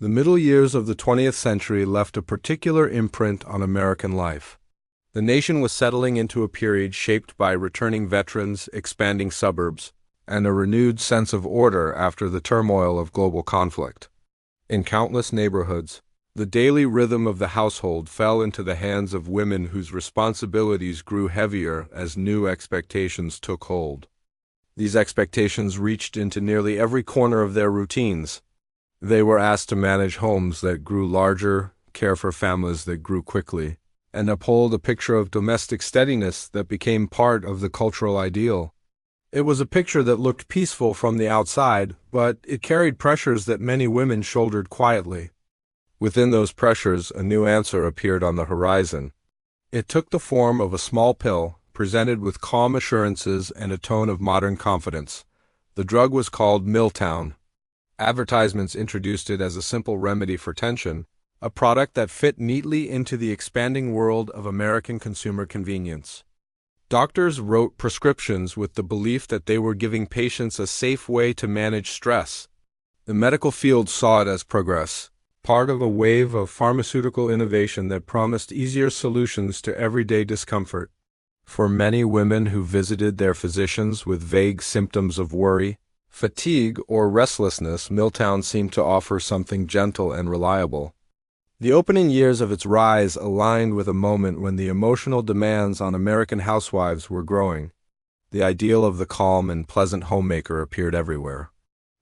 The middle years of the 20th century left a particular imprint on American life. The nation was settling into a period shaped by returning veterans, expanding suburbs, and a renewed sense of order after the turmoil of global conflict. In countless neighborhoods, the daily rhythm of the household fell into the hands of women whose responsibilities grew heavier as new expectations took hold. These expectations reached into nearly every corner of their routines. They were asked to manage homes that grew larger, care for families that grew quickly, and uphold a picture of domestic steadiness that became part of the cultural ideal. It was a picture that looked peaceful from the outside, but it carried pressures that many women shouldered quietly. Within those pressures, a new answer appeared on the horizon. It took the form of a small pill, presented with calm assurances and a tone of modern confidence. The drug was called Miltown. Advertisements introduced it as a simple remedy for tension, a product that fit neatly into the expanding world of American consumer convenience. Doctors wrote prescriptions with the belief that they were giving patients a safe way to manage stress. The medical field saw it as progress, part of a wave of pharmaceutical innovation that promised easier solutions to everyday discomfort. For many women who visited their physicians with vague symptoms of worry, fatigue, or restlessness, Miltown seemed to offer something gentle and reliable. The opening years of its rise aligned with a moment when the emotional demands on American housewives were growing. The ideal of the calm and pleasant homemaker appeared everywhere.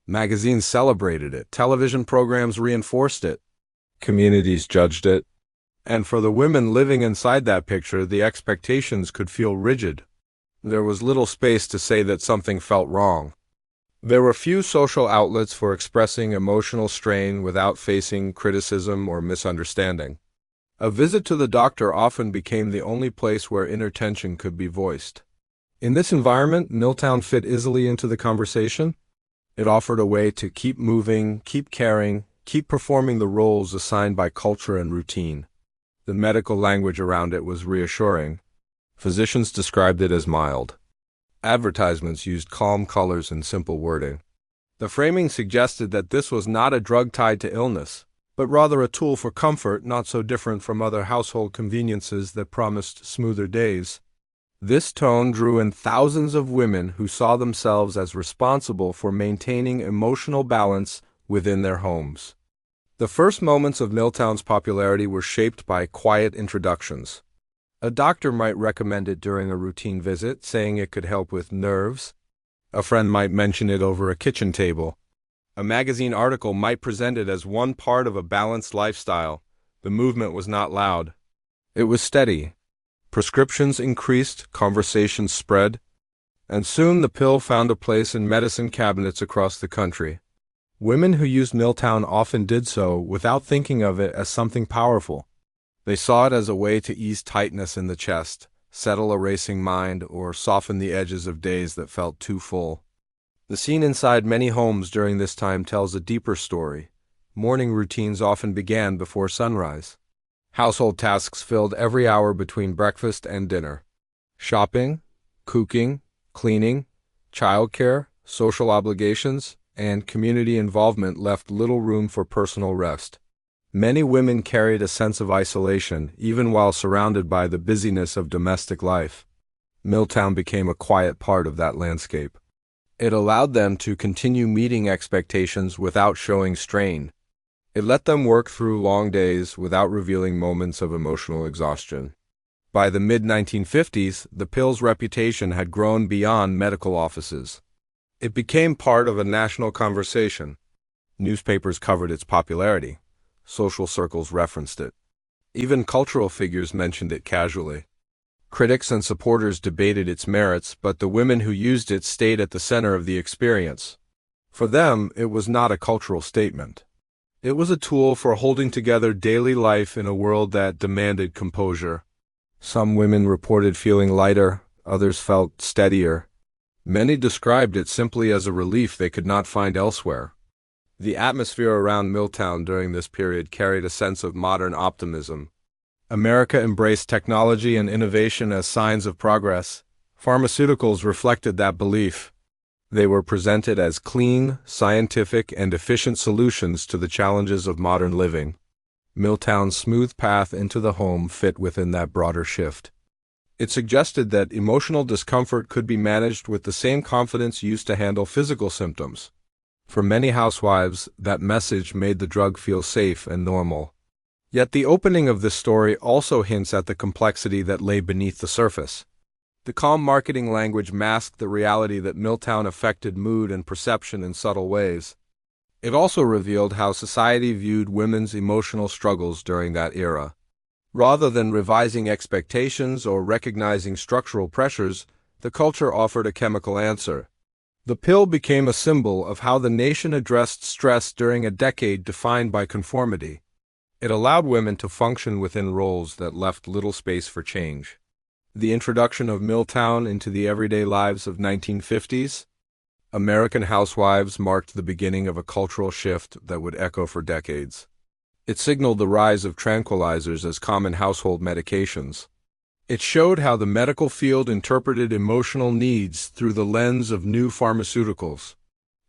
Magazines celebrated it, television programs reinforced it, communities judged it, and for the women living inside that picture, the expectations could feel rigid. There was little space to say that something felt wrong. There were few social outlets for expressing emotional strain without facing criticism or misunderstanding. A visit to the doctor often became the only place where inner tension could be voiced. In this environment, Miltown fit easily into the conversation. It offered a way to keep moving, keep caring, keep performing the roles assigned by culture and routine. The medical language around it was reassuring. Physicians described it as mild. Advertisements used calm colors and simple wording. The framing suggested that this was not a drug tied to illness, but rather a tool for comfort not so different from other household conveniences that promised smoother days. This tone drew in thousands of women who saw themselves as responsible for maintaining emotional balance within their homes. The first moments of Miltown's popularity were shaped by quiet introductions. A doctor might recommend it during a routine visit, saying it could help with nerves. A friend might mention it over a kitchen table. A magazine article might present it as one part of a balanced lifestyle. The movement was not loud. It was steady. Prescriptions increased, conversations spread, and soon the pill found a place in medicine cabinets across the country. Women who used Miltown often did so without thinking of it as something powerful. They saw it as a way to ease tightness in the chest, settle a racing mind, or soften the edges of days that felt too full. The scene inside many homes during this time tells a deeper story. Morning routines often began before sunrise. Household tasks filled every hour between breakfast and dinner. Shopping, cooking, cleaning, childcare, social obligations, and community involvement left little room for personal rest. Many women carried a sense of isolation, even while surrounded by the busyness of domestic life. Miltown became a quiet part of that landscape. It allowed them to continue meeting expectations without showing strain. It let them work through long days without revealing moments of emotional exhaustion. By the mid-1950s, the pill's reputation had grown beyond medical offices. It became part of a national conversation. Newspapers covered its popularity. Social circles referenced it. Even cultural figures mentioned it casually. Critics and supporters debated its merits, but the women who used it stayed at the center of the experience. For them, it was not a cultural statement. It was a tool for holding together daily life in a world that demanded composure. Some women reported feeling lighter, others felt steadier. Many described it simply as a relief they could not find elsewhere. The atmosphere around Miltown during this period carried a sense of modern optimism. America embraced technology and innovation as signs of progress. Pharmaceuticals reflected that belief. They were presented as clean, scientific, and efficient solutions to the challenges of modern living. Miltown's smooth path into the home fit within that broader shift. It suggested that emotional discomfort could be managed with the same confidence used to handle physical symptoms. For many housewives, that message made the drug feel safe and normal. Yet the opening of this story also hints at the complexity that lay beneath the surface. The calm marketing language masked the reality that Miltown affected mood and perception in subtle ways. It also revealed how society viewed women's emotional struggles during that era. Rather than revising expectations or recognizing structural pressures, the culture offered a chemical answer. The pill became a symbol of how the nation addressed stress during a decade defined by conformity. It allowed women to function within roles that left little space for change. The introduction of Miltown into the everyday lives of 1950s American Housewives marked the beginning of a cultural shift that would echo for decades. It signaled the rise of tranquilizers as common household medications. It showed how the medical field interpreted emotional needs through the lens of new pharmaceuticals.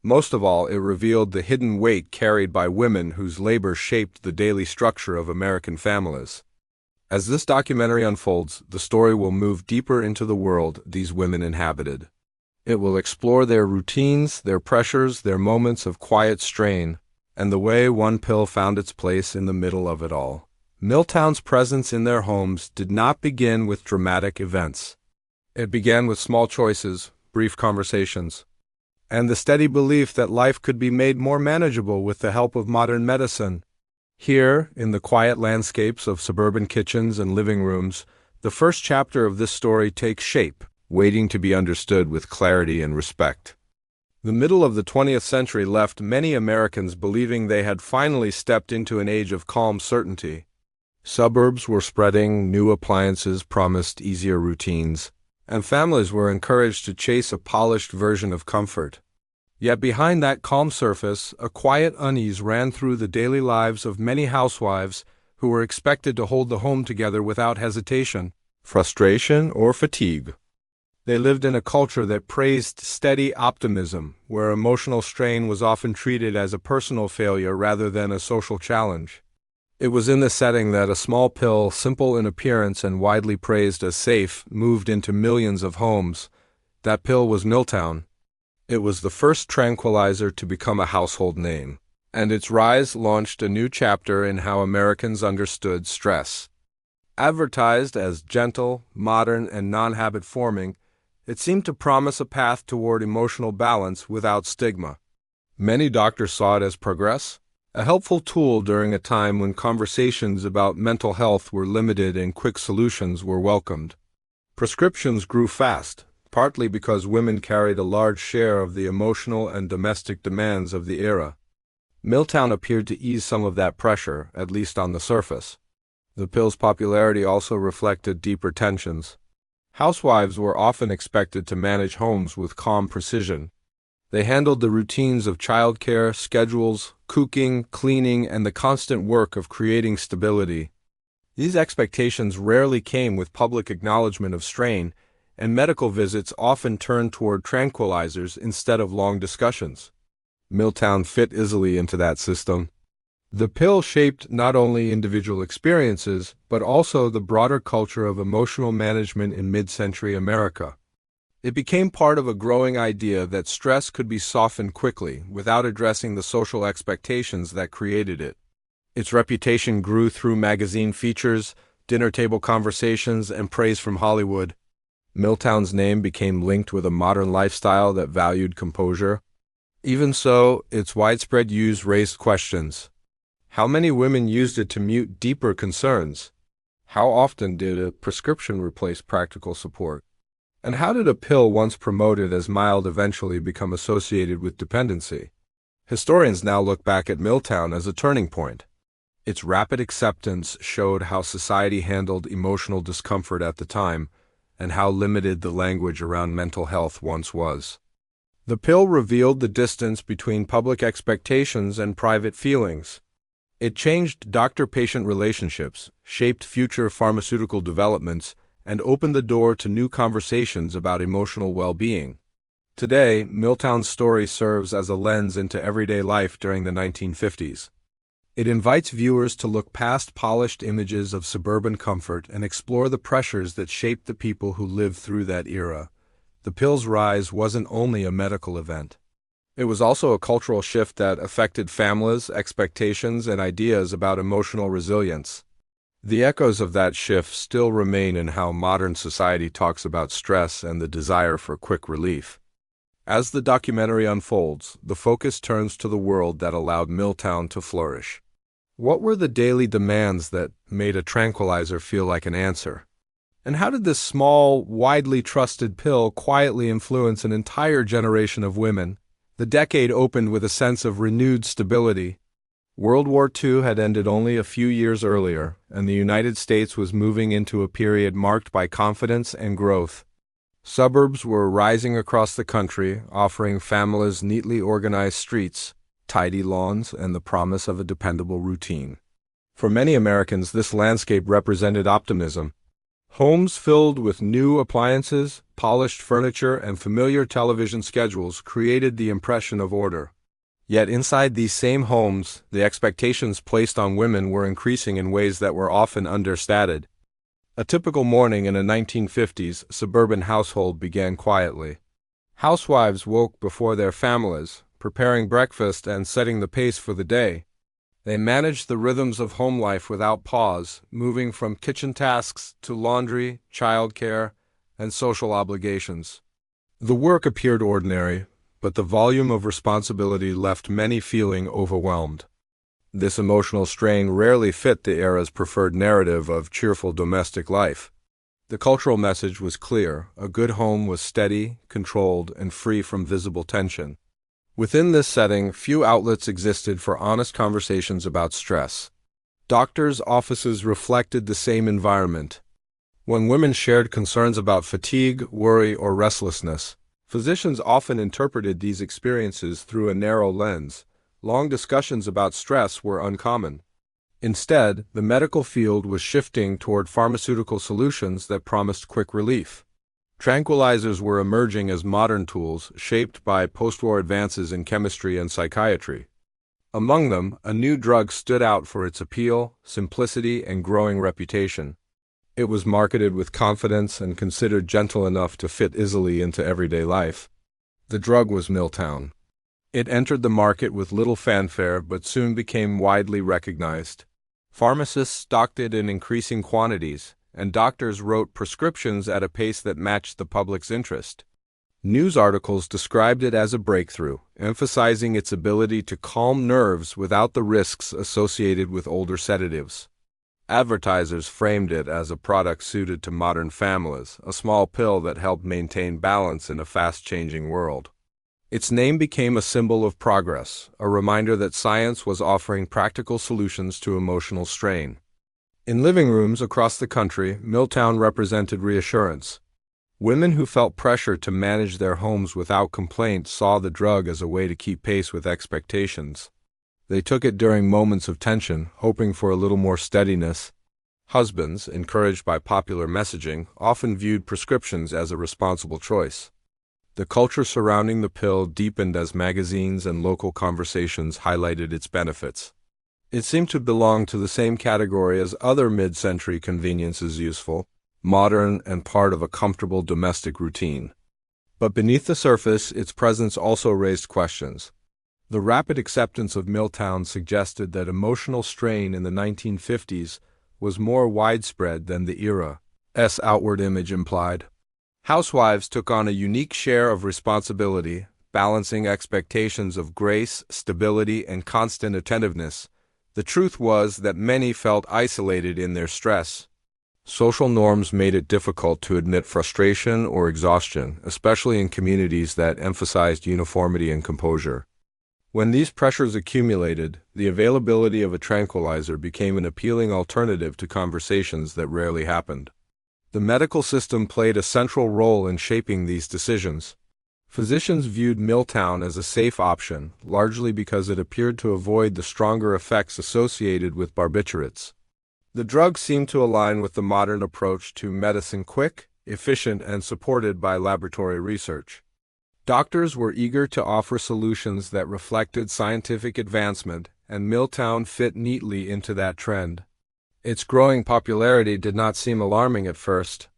Most of all, it revealed the hidden weight carried by women whose labor shaped the daily structure of American families. As this documentary unfolds, the story will move deeper into the world these women inhabited. It will explore their routines, their pressures, their moments of quiet strain, and the way one pill found its place in the middle of it all. Miltown's presence in their homes did not begin with dramatic events. It began with small choices, brief conversations, and the steady belief that life could be made more manageable with the help of modern medicine. Here, in the quiet landscapes of suburban kitchens and living rooms, the first chapter of this story takes shape, waiting to be understood with clarity and respect. The middle of the 20th century left many Americans believing they had finally stepped into an age of calm certainty. Suburbs were spreading, new appliances promised easier routines, and families were encouraged to chase a polished version of comfort. Yet behind that calm surface, a quiet unease ran through the daily lives of many housewives who were expected to hold the home together without hesitation, frustration, or fatigue. They lived in a culture that praised steady optimism, where emotional strain was often treated as a personal failure rather than a social challenge. It was in this setting that a small pill, simple in appearance and widely praised as safe, moved into millions of homes. That pill was Miltown. It was the first tranquilizer to become a household name, and its rise launched a new chapter in how Americans understood stress. Advertised as gentle, modern, and non-habit forming, it seemed to promise a path toward emotional balance without stigma. Many doctors saw it as progress, a helpful tool during a time when conversations about mental health were limited and quick solutions were welcomed. Prescriptions grew fast, partly because women carried a large share of the emotional and domestic demands of the era. Miltown appeared to ease some of that pressure, at least on the surface. The pill's popularity also reflected deeper tensions. Housewives were often expected to manage homes with calm precision. They handled the routines of childcare, schedules, cooking, cleaning, and the constant work of creating stability. These expectations rarely came with public acknowledgement of strain, and medical visits often turned toward tranquilizers instead of long discussions. Miltown fit easily into that system. The pill shaped not only individual experiences, but also the broader culture of emotional management in mid-century America. It became part of a growing idea that stress could be softened quickly without addressing the social expectations that created it. Its reputation grew through magazine features, dinner table conversations, and praise from Hollywood. Miltown's name became linked with a modern lifestyle that valued composure. Even so, its widespread use raised questions. How many women used it to mute deeper concerns? How often did a prescription replace practical support? And how did a pill once promoted as mild eventually become associated with dependency? Historians now look back at Miltown as a turning point. Its rapid acceptance showed how society handled emotional discomfort at the time, and how limited the language around mental health once was. The pill revealed the distance between public expectations and private feelings. It changed doctor-patient relationships, shaped future pharmaceutical developments, and opened the door to new conversations about emotional well-being. Today, Miltown's story serves as a lens into everyday life during the 1950s. It invites viewers to look past polished images of suburban comfort and explore the pressures that shaped the people who lived through that era. The pill's rise wasn't only a medical event. It was also a cultural shift that affected families, expectations, and ideas about emotional resilience. The echoes of that shift still remain in how modern society talks about stress and the desire for quick relief. As the documentary unfolds, the focus turns to the world that allowed Miltown to flourish. What were the daily demands that made a tranquilizer feel like an answer? And how did this small, widely trusted pill quietly influence an entire generation of women? The decade opened with a sense of renewed stability. World War II had ended only a few years earlier, and the United States was moving into a period marked by confidence and growth. Suburbs were rising across the country, offering families neatly organized streets, tidy lawns, and the promise of a dependable routine. For many Americans, this landscape represented optimism. Homes filled with new appliances, polished furniture, and familiar television schedules created the impression of order. Yet inside these same homes, the expectations placed on women were increasing in ways that were often understated. A typical morning in a 1950s suburban household began quietly. Housewives woke before their families, preparing breakfast and setting the pace for the day. They managed the rhythms of home life without pause, moving from kitchen tasks to laundry, childcare, and social obligations. The work appeared ordinary, but the volume of responsibility left many feeling overwhelmed. This emotional strain rarely fit the era's preferred narrative of cheerful domestic life. The cultural message was clear: a good home was steady, controlled, and free from visible tension. Within this setting, few outlets existed for honest conversations about stress. Doctors' offices reflected the same environment. When women shared concerns about fatigue, worry, or restlessness, physicians often interpreted these experiences through a narrow lens. Long discussions about stress were uncommon. Instead, the medical field was shifting toward pharmaceutical solutions that promised quick relief. Tranquilizers were emerging as modern tools shaped by post-war advances in chemistry and psychiatry. Among them, a new drug stood out for its appeal, simplicity, and growing reputation. It was marketed with confidence and considered gentle enough to fit easily into everyday life. The drug was Miltown. It entered the market with little fanfare but soon became widely recognized. Pharmacists stocked it in increasing quantities, and doctors wrote prescriptions at a pace that matched the public's interest. News articles described it as a breakthrough, emphasizing its ability to calm nerves without the risks associated with older sedatives. Advertisers framed it as a product suited to modern families, a small pill that helped maintain balance in a fast-changing world. Its name became a symbol of progress, a reminder that science was offering practical solutions to emotional strain. In living rooms across the country, Miltown represented reassurance. Women who felt pressure to manage their homes without complaint saw the drug as a way to keep pace with expectations. They took it during moments of tension, hoping for a little more steadiness. Husbands, encouraged by popular messaging, often viewed prescriptions as a responsible choice. The culture surrounding the pill deepened as magazines and local conversations highlighted its benefits. It seemed to belong to the same category as other mid-century conveniences: useful, modern, and part of a comfortable domestic routine. But beneath the surface, its presence also raised questions. The rapid acceptance of Miltown suggested that emotional strain in the 1950s was more widespread than the era's outward image implied. Housewives took on a unique share of responsibility, balancing expectations of grace, stability, and constant attentiveness. The truth was that many felt isolated in their stress. Social norms made it difficult to admit frustration or exhaustion, especially in communities that emphasized uniformity and composure. When these pressures accumulated, the availability of a tranquilizer became an appealing alternative to conversations that rarely happened. The medical system played a central role in shaping these decisions. Physicians viewed Miltown as a safe option, largely because it appeared to avoid the stronger effects associated with barbiturates. The drug seemed to align with the modern approach to medicine: quick, efficient, and supported by laboratory research. Doctors were eager to offer solutions that reflected scientific advancement, and Miltown fit neatly into that trend. Its growing popularity did not seem alarming at first.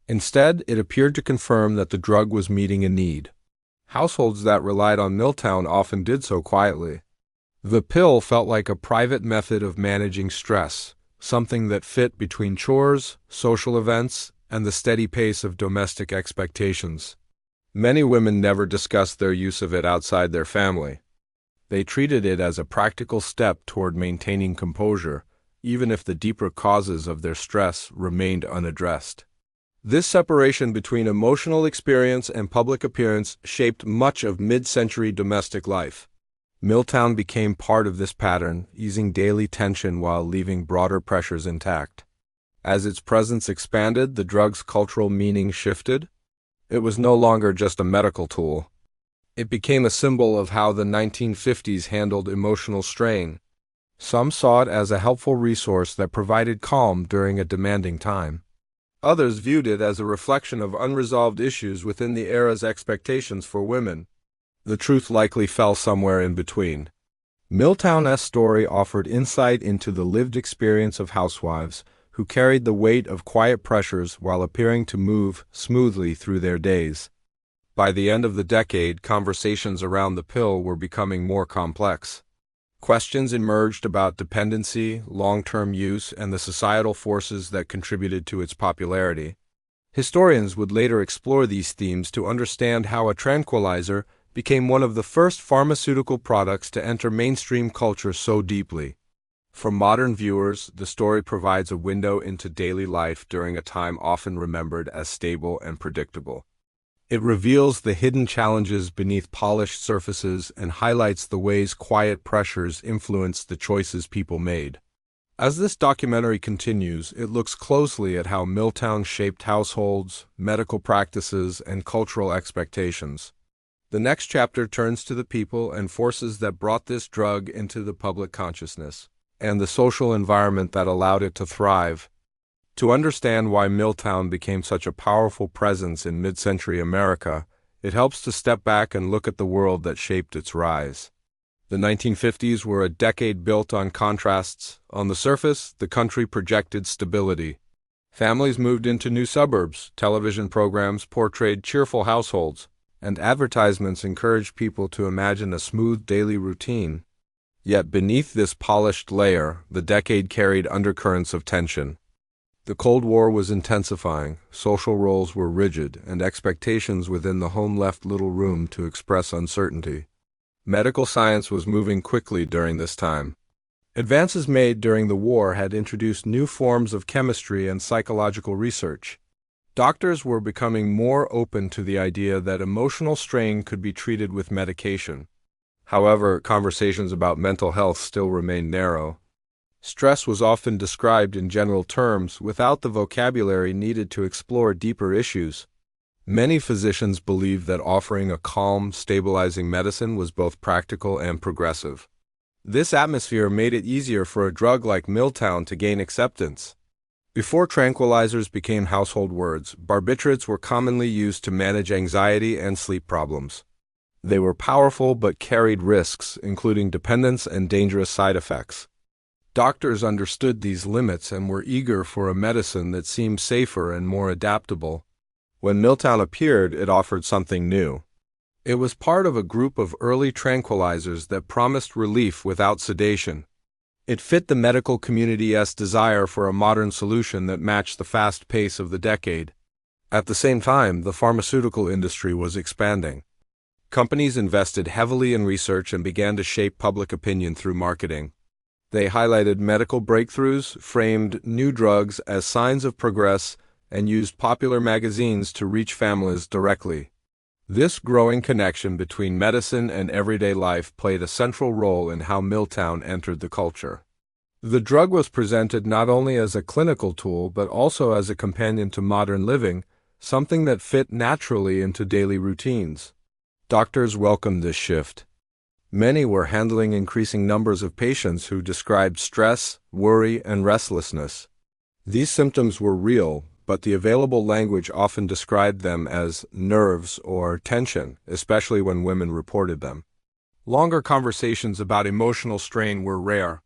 Instead, it appeared to confirm that the drug was meeting a need. Households that relied on Miltown often did so quietly. The pill felt like a private method of managing stress, something that fit between chores, social events, and the steady pace of domestic expectations. Many women never discussed their use of it outside their family. They treated it as a practical step toward maintaining composure, even if the deeper causes of their stress remained unaddressed. This separation between emotional experience and public appearance shaped much of mid-century domestic life. Miltown became part of this pattern, easing daily tension while leaving broader pressures intact. As its presence expanded, the drug's cultural meaning shifted. It was no longer just a medical tool. It became a symbol of how the 1950s handled emotional strain. Some saw it as a helpful resource that provided calm during a demanding time. Others viewed it as a reflection of unresolved issues within the era's expectations for women. The truth likely fell somewhere in between. Miltown's story offered insight into the lived experience of housewives who carried the weight of quiet pressures while appearing to move smoothly through their days. By the end of the decade, conversations around the pill were becoming more complex. Questions emerged about dependency, long-term use, and the societal forces that contributed to its popularity. Historians would later explore these themes to understand how a tranquilizer became one of the first pharmaceutical products to enter mainstream culture so deeply. For modern viewers, the story provides a window into daily life during a time often remembered as stable and predictable. It reveals the hidden challenges beneath polished surfaces and highlights the ways quiet pressures influenced the choices people made. As this documentary continues, it looks closely at how Miltown shaped households, medical practices, and cultural expectations. The next chapter turns to the people and forces that brought this drug into the public consciousness, and the social environment that allowed it to thrive. To understand why Miltown became such a powerful presence in mid-century America, it helps to step back and look at the world that shaped its rise. The 1950s were a decade built on contrasts. On the surface, the country projected stability. Families moved into new suburbs, television programs portrayed cheerful households, and advertisements encouraged people to imagine a smooth daily routine. Yet beneath this polished layer, the decade carried undercurrents of tension. The Cold War was intensifying, social roles were rigid, and expectations within the home left little room to express uncertainty. Medical science was moving quickly during this time. Advances made during the war had introduced new forms of chemistry and psychological research. Doctors were becoming more open to the idea that emotional strain could be treated with medication. However, conversations about mental health still remained narrow. Stress was often described in general terms without the vocabulary needed to explore deeper issues. Many physicians believed that offering a calm, stabilizing medicine was both practical and progressive. This atmosphere made it easier for a drug like Miltown to gain acceptance. Before tranquilizers became household words, barbiturates were commonly used to manage anxiety and sleep problems. They were powerful but carried risks, including dependence and dangerous side effects. Doctors understood these limits and were eager for a medicine that seemed safer and more adaptable. When Miltown appeared, it offered something new. It was part of a group of early tranquilizers that promised relief without sedation. It fit the medical community's desire for a modern solution that matched the fast pace of the decade. At the same time, the pharmaceutical industry was expanding. Companies invested heavily in research and began to shape public opinion through marketing. They highlighted medical breakthroughs, framed new drugs as signs of progress, and used popular magazines to reach families directly. This growing connection between medicine and everyday life played a central role in how Miltown entered the culture. The drug was presented not only as a clinical tool but also as a companion to modern living, something that fit naturally into daily routines. Doctors welcomed this shift. Many were handling increasing numbers of patients who described stress, worry, and restlessness. These symptoms were real, but the available language often described them as nerves or tension, especially when women reported them. Longer conversations about emotional strain were rare.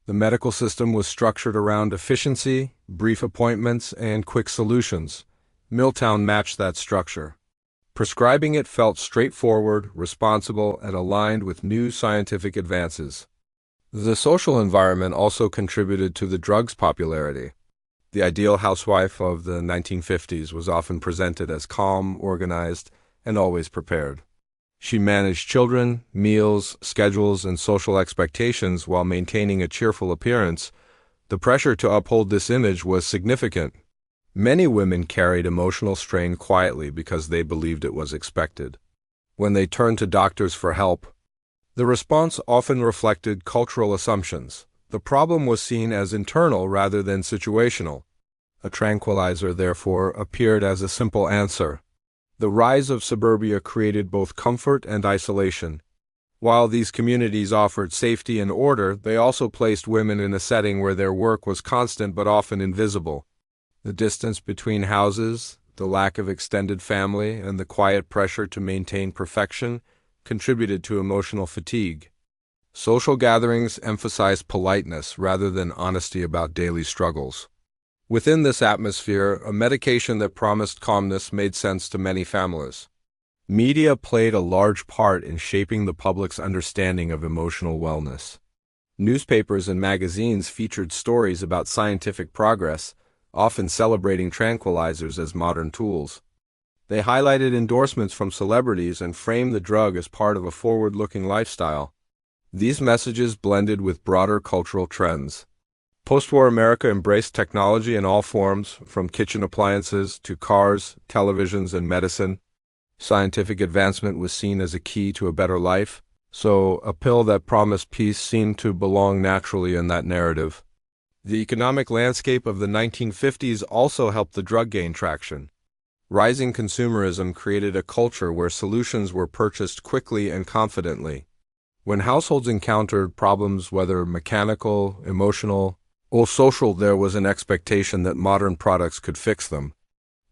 The medical system was structured around efficiency, brief appointments, and quick solutions. Miltown matched that structure. Prescribing it felt straightforward, responsible, and aligned with new scientific advances. The social environment also contributed to the drug's popularity. The ideal housewife of the 1950s was often presented as calm, organized, and always prepared. She managed children, meals, schedules, and social expectations while maintaining a cheerful appearance. The pressure to uphold this image was significant. Many women carried emotional strain quietly because they believed it was expected. When they turned to doctors for help, the response often reflected cultural assumptions. The problem was seen as internal rather than situational. A tranquilizer, therefore, appeared as a simple answer. The rise of suburbia created both comfort and isolation. While these communities offered safety and order, they also placed women in a setting where their work was constant but often invisible. The distance between houses, the lack of extended family, and the quiet pressure to maintain perfection contributed to emotional fatigue. Social gatherings emphasized politeness rather than honesty about daily struggles. Within this atmosphere, a medication that promised calmness made sense to many families. Media played a large part in shaping the public's understanding of emotional wellness. Newspapers and magazines featured stories about scientific progress, often celebrating tranquilizers as modern tools. They highlighted endorsements from celebrities and framed the drug as part of a forward-looking lifestyle. These messages blended with broader cultural trends. Post-war America embraced technology in all forms, from kitchen appliances to cars, televisions, and medicine. Scientific advancement was seen as a key to a better life, so a pill that promised peace seemed to belong naturally in that narrative. The economic landscape of the 1950s also helped the drug gain traction. Rising consumerism created a culture where solutions were purchased quickly and confidently. When households encountered problems, whether mechanical, emotional, or social, there was an expectation that modern products could fix them.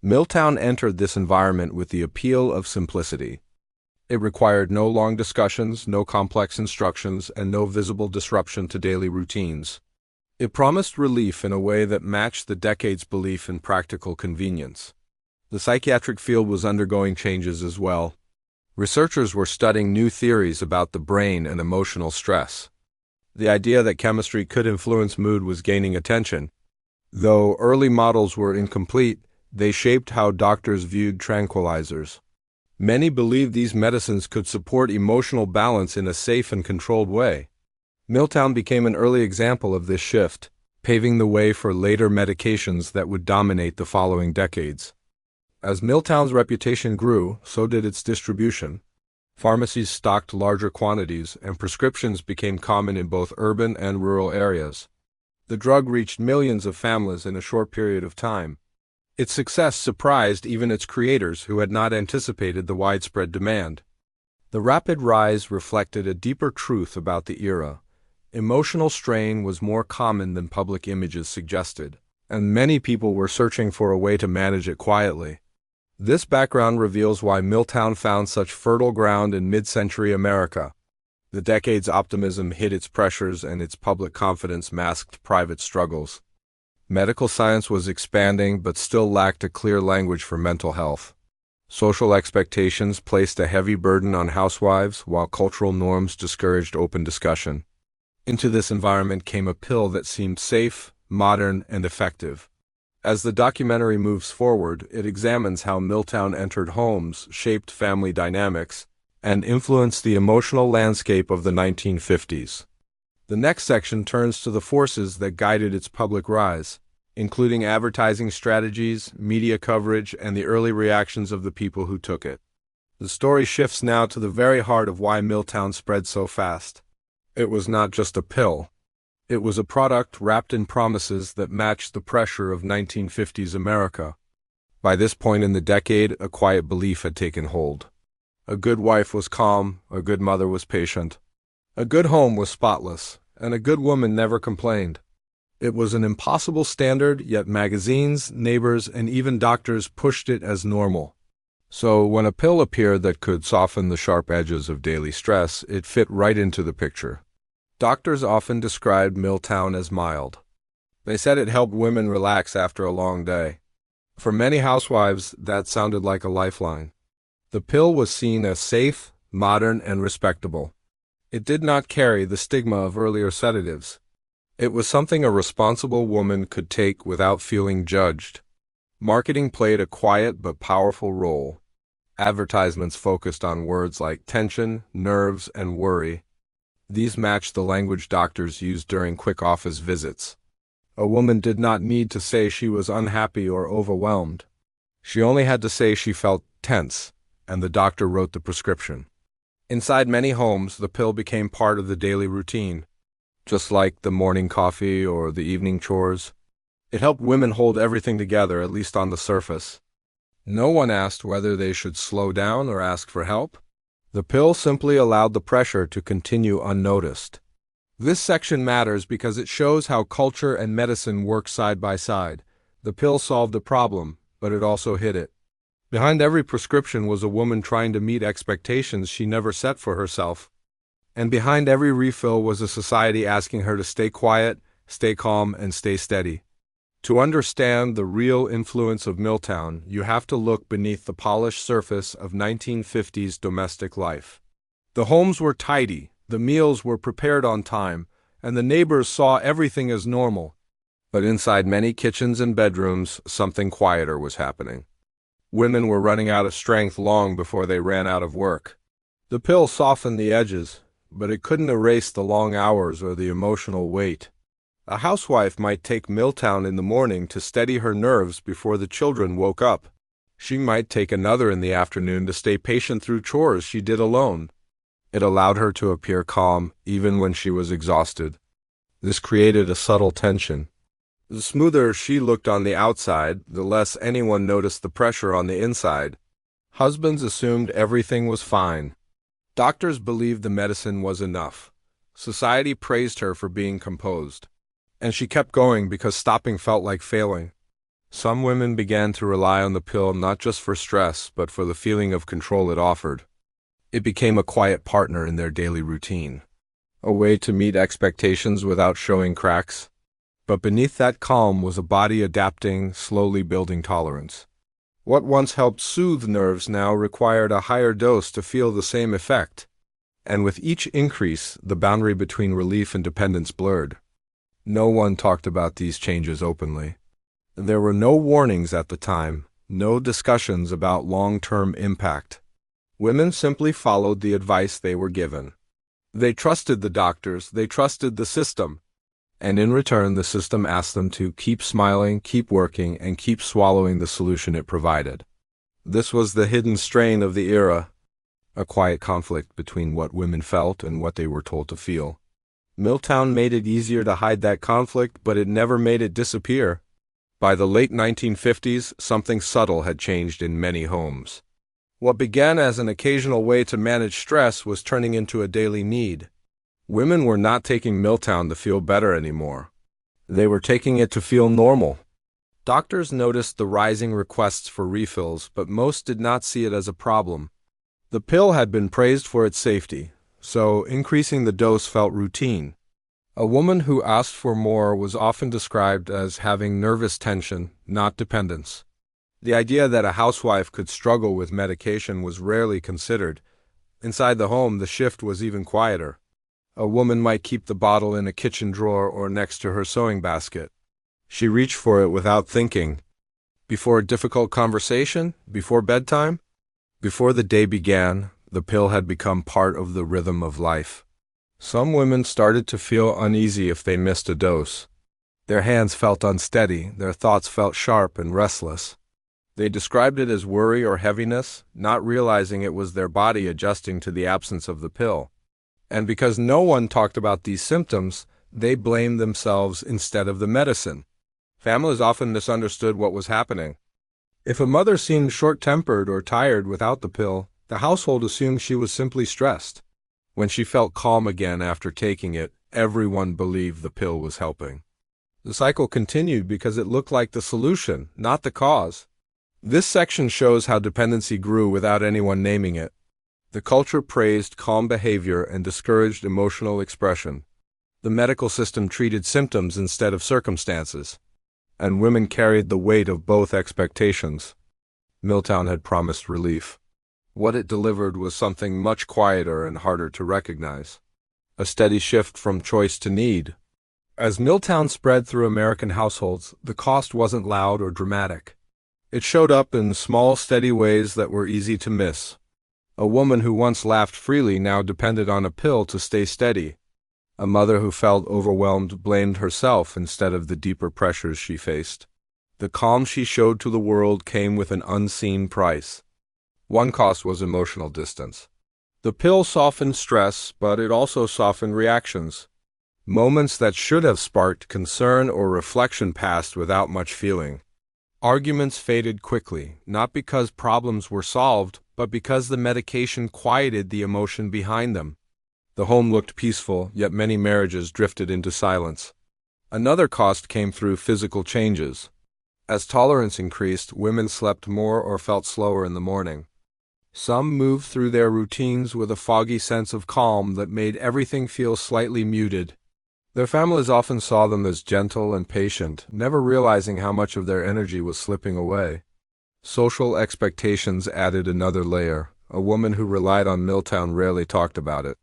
Miltown entered this environment with the appeal of simplicity. It required no long discussions, no complex instructions, and no visible disruption to daily routines. It promised relief in a way that matched the decade's belief in practical convenience. The psychiatric field was undergoing changes as well. Researchers were studying new theories about the brain and emotional stress. The idea that chemistry could influence mood was gaining attention. Though early models were incomplete, they shaped how doctors viewed tranquilizers. Many believed these medicines could support emotional balance in a safe and controlled way. Miltown became an early example of this shift, paving the way for later medications that would dominate the following decades. As Miltown's reputation grew, so did its distribution. Pharmacies stocked larger quantities, and prescriptions became common in both urban and rural areas. The drug reached millions of families in a short period of time. Its success surprised even its creators, who had not anticipated the widespread demand. The rapid rise reflected a deeper truth about the era. Emotional strain was more common than public images suggested, and many people were searching for a way to manage it quietly. This background reveals why Miltown found such fertile ground in mid-century America. The decade's optimism hid its pressures, and its public confidence masked private struggles. Medical science was expanding but still lacked a clear language for mental health. Social expectations placed a heavy burden on housewives, while cultural norms discouraged open discussion. Into this environment came a pill that seemed safe, modern, and effective. As the documentary moves forward, it examines how Miltown entered homes, shaped family dynamics, and influenced the emotional landscape of the 1950s. The next section turns to the forces that guided its public rise, including advertising strategies, media coverage, and the early reactions of the people who took it. The story shifts now to the very heart of why Miltown spread so fast. It was not just a pill. It was a product wrapped in promises that matched the pressure of 1950s America. By this point in the decade, a quiet belief had taken hold. A good wife was calm, a good mother was patient. A good home was spotless, and a good woman never complained. It was an impossible standard, yet magazines, neighbors, and even doctors pushed it as normal. So when a pill appeared that could soften the sharp edges of daily stress, it fit right into the picture. Doctors often described Miltown as mild. They said it helped women relax after a long day. For many housewives, that sounded like a lifeline. The pill was seen as safe, modern, and respectable. It did not carry the stigma of earlier sedatives. It was something a responsible woman could take without feeling judged. Marketing played a quiet but powerful role. Advertisements focused on words like tension, nerves, and worry. These matched the language doctors used during quick office visits. A woman did not need to say she was unhappy or overwhelmed. She only had to say she felt tense, and the doctor wrote the prescription. Inside many homes, the pill became part of the daily routine, just like the morning coffee or the evening chores. It helped women hold everything together, at least on the surface. No one asked whether they should slow down or ask for help. The pill simply allowed the pressure to continue unnoticed. This section matters because it shows how culture and medicine work side by side. The pill solved a problem, but it also hid it. Behind every prescription was a woman trying to meet expectations she never set for herself. And behind every refill was a society asking her to stay quiet, stay calm, and stay steady. To understand the real influence of Miltown, you have to look beneath the polished surface of 1950s domestic life. The homes were tidy, the meals were prepared on time, and the neighbors saw everything as normal. But inside many kitchens and bedrooms, something quieter was happening. Women were running out of strength long before they ran out of work. The pill softened the edges, but it couldn't erase the long hours or the emotional weight. A housewife might take Miltown in the morning to steady her nerves before the children woke up. She might take another in the afternoon to stay patient through chores she did alone. It allowed her to appear calm, even when she was exhausted. This created a subtle tension. The smoother she looked on the outside, the less anyone noticed the pressure on the inside. Husbands assumed everything was fine. Doctors believed the medicine was enough. Society praised her for being composed. And she kept going because stopping felt like failing. Some women began to rely on the pill not just for stress, but for the feeling of control it offered. It became a quiet partner in their daily routine, a way to meet expectations without showing cracks. But beneath that calm was a body adapting, slowly building tolerance. What once helped soothe nerves now required a higher dose to feel the same effect. And with each increase, the boundary between relief and dependence blurred. No one talked about these changes openly. There were no warnings at the time, no discussions about long-term impact. Women simply followed the advice they were given. They trusted the doctors, they trusted the system. And in return, the system asked them to keep smiling, keep working, and keep swallowing the solution it provided. This was the hidden strain of the era, a quiet conflict between what women felt and what they were told to feel. Miltown made it easier to hide that conflict, but it never made it disappear. By the late 1950s, something subtle had changed in many homes. What began as an occasional way to manage stress was turning into a daily need. Women were not taking Miltown to feel better anymore. They were taking it to feel normal. Doctors noticed the rising requests for refills, but most did not see it as a problem. The pill had been praised for its safety, so increasing the dose felt routine. A woman who asked for more was often described as having nervous tension, not dependence. The idea that a housewife could struggle with medication was rarely considered. Inside the home, the shift was even quieter. A woman might keep the bottle in a kitchen drawer or next to her sewing basket. She reached for it without thinking. Before a difficult conversation, before bedtime, before the day began, the pill had become part of the rhythm of life. Some women started to feel uneasy if they missed a dose. Their hands felt unsteady, their thoughts felt sharp and restless. They described it as worry or heaviness, not realizing it was their body adjusting to the absence of the pill. And because no one talked about these symptoms, they blamed themselves instead of the medicine. Families often misunderstood what was happening. If a mother seemed short-tempered or tired without the pill, the household assumed she was simply stressed. When she felt calm again after taking it, everyone believed the pill was helping. The cycle continued because it looked like the solution, not the cause. This section shows how dependency grew without anyone naming it. The culture praised calm behavior and discouraged emotional expression. The medical system treated symptoms instead of circumstances, and women carried the weight of both expectations. Miltown had promised relief. What it delivered was something much quieter and harder to recognize. A steady shift from choice to need. As Miltown spread through American households, the cost wasn't loud or dramatic. It showed up in small, steady ways that were easy to miss. A woman who once laughed freely now depended on a pill to stay steady. A mother who felt overwhelmed blamed herself instead of the deeper pressures she faced. The calm she showed to the world came with an unseen price. One cost was emotional distance. The pill softened stress, but it also softened reactions. Moments that should have sparked concern or reflection passed without much feeling. Arguments faded quickly, not because problems were solved, but because the medication quieted the emotion behind them. The home looked peaceful, yet many marriages drifted into silence. Another cost came through physical changes. As tolerance increased, women slept more or felt slower in the morning. Some moved through their routines with a foggy sense of calm that made everything feel slightly muted. Their families often saw them as gentle and patient, never realizing how much of their energy was slipping away. Social expectations added another layer. A woman who relied on Miltown rarely talked about it.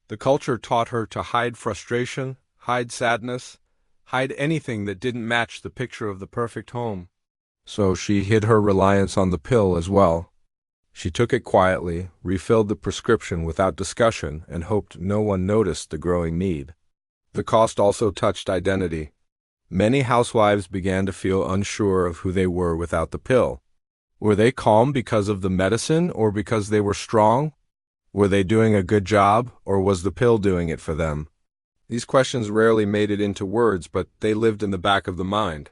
The culture taught her to hide frustration, hide sadness, hide anything that didn't match the picture of the perfect home. So she hid her reliance on the pill as well. She took it quietly, refilled the prescription without discussion, and hoped no one noticed the growing need. The cost also touched identity. Many housewives began to feel unsure of who they were without the pill. Were they calm because of the medicine or because they were strong? Were they doing a good job, or was the pill doing it for them? These questions rarely made it into words, but they lived in the back of the mind.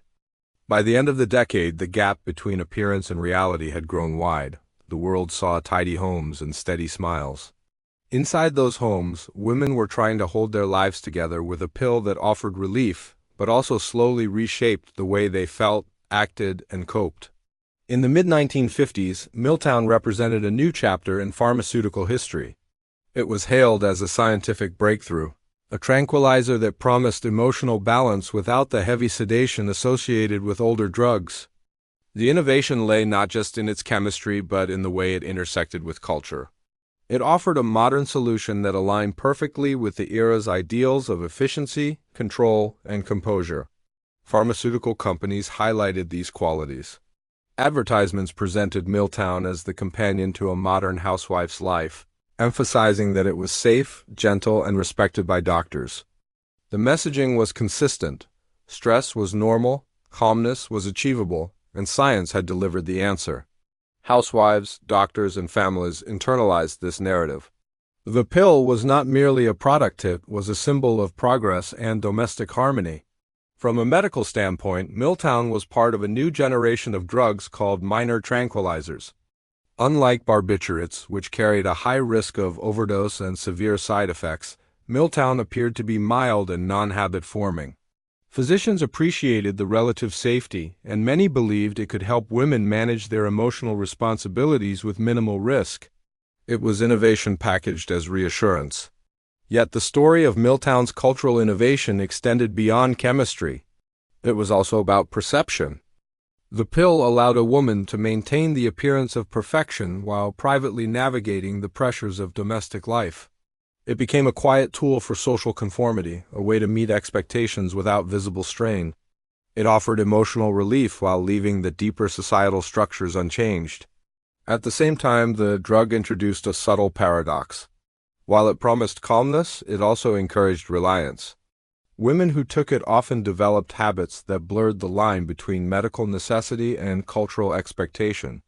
By the end of the decade, the gap between appearance and reality had grown wide. The world saw tidy homes and steady smiles. Inside those homes, women were trying to hold their lives together with a pill that offered relief, but also slowly reshaped the way they felt, acted, and coped. In the mid-1950s, Miltown represented a new chapter in pharmaceutical history. It was hailed as a scientific breakthrough, a tranquilizer that promised emotional balance without the heavy sedation associated with older drugs. The innovation lay not just in its chemistry, but in the way it intersected with culture. It offered a modern solution that aligned perfectly with the era's ideals of efficiency, control, and composure. Pharmaceutical companies highlighted these qualities. Advertisements presented Miltown as the companion to a modern housewife's life, emphasizing that it was safe, gentle, and respected by doctors. The messaging was consistent. Stress was normal, calmness was achievable, and science had delivered the answer. Housewives, doctors, and families internalized this narrative. The pill was not merely a product, it was a symbol of progress and domestic harmony. From a medical standpoint, Miltown was part of a new generation of drugs called minor tranquilizers. Unlike barbiturates, which carried a high risk of overdose and severe side effects, Miltown appeared to be mild and non-habit forming. Physicians appreciated the relative safety, and many believed it could help women manage their emotional responsibilities with minimal risk. It was innovation packaged as reassurance. Yet the story of Miltown's cultural innovation extended beyond chemistry. It was also about perception. The pill allowed a woman to maintain the appearance of perfection while privately navigating the pressures of domestic life. It became a quiet tool for social conformity, a way to meet expectations without visible strain. It offered emotional relief while leaving the deeper societal structures unchanged. At the same time, the drug introduced a subtle paradox. While it promised calmness, it also encouraged reliance. Women who took it often developed habits that blurred the line between medical necessity and cultural expectation.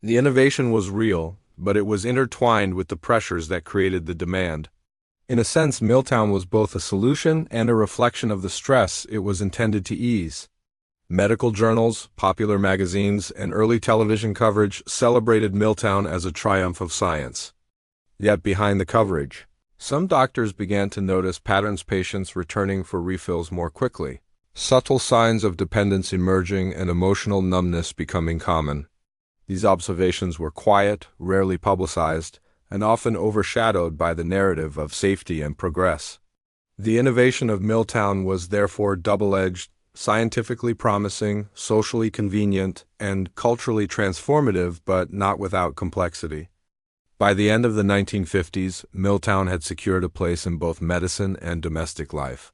The innovation was real, but it was intertwined with the pressures that created the demand. In a sense, Miltown was both a solution and a reflection of the stress it was intended to ease. Medical journals, popular magazines, and early television coverage celebrated Miltown as a triumph of science. Yet behind the coverage, some doctors began to notice patients returning for refills more quickly. subtle signs of dependence emerging and emotional numbness becoming common. These observations were quiet, rarely publicized, and often overshadowed by the narrative of safety and progress. The innovation of Miltown was therefore double-edged, scientifically promising, socially convenient, and culturally transformative, but not without complexity. By the end of the 1950s, Miltown had secured a place in both medicine and domestic life.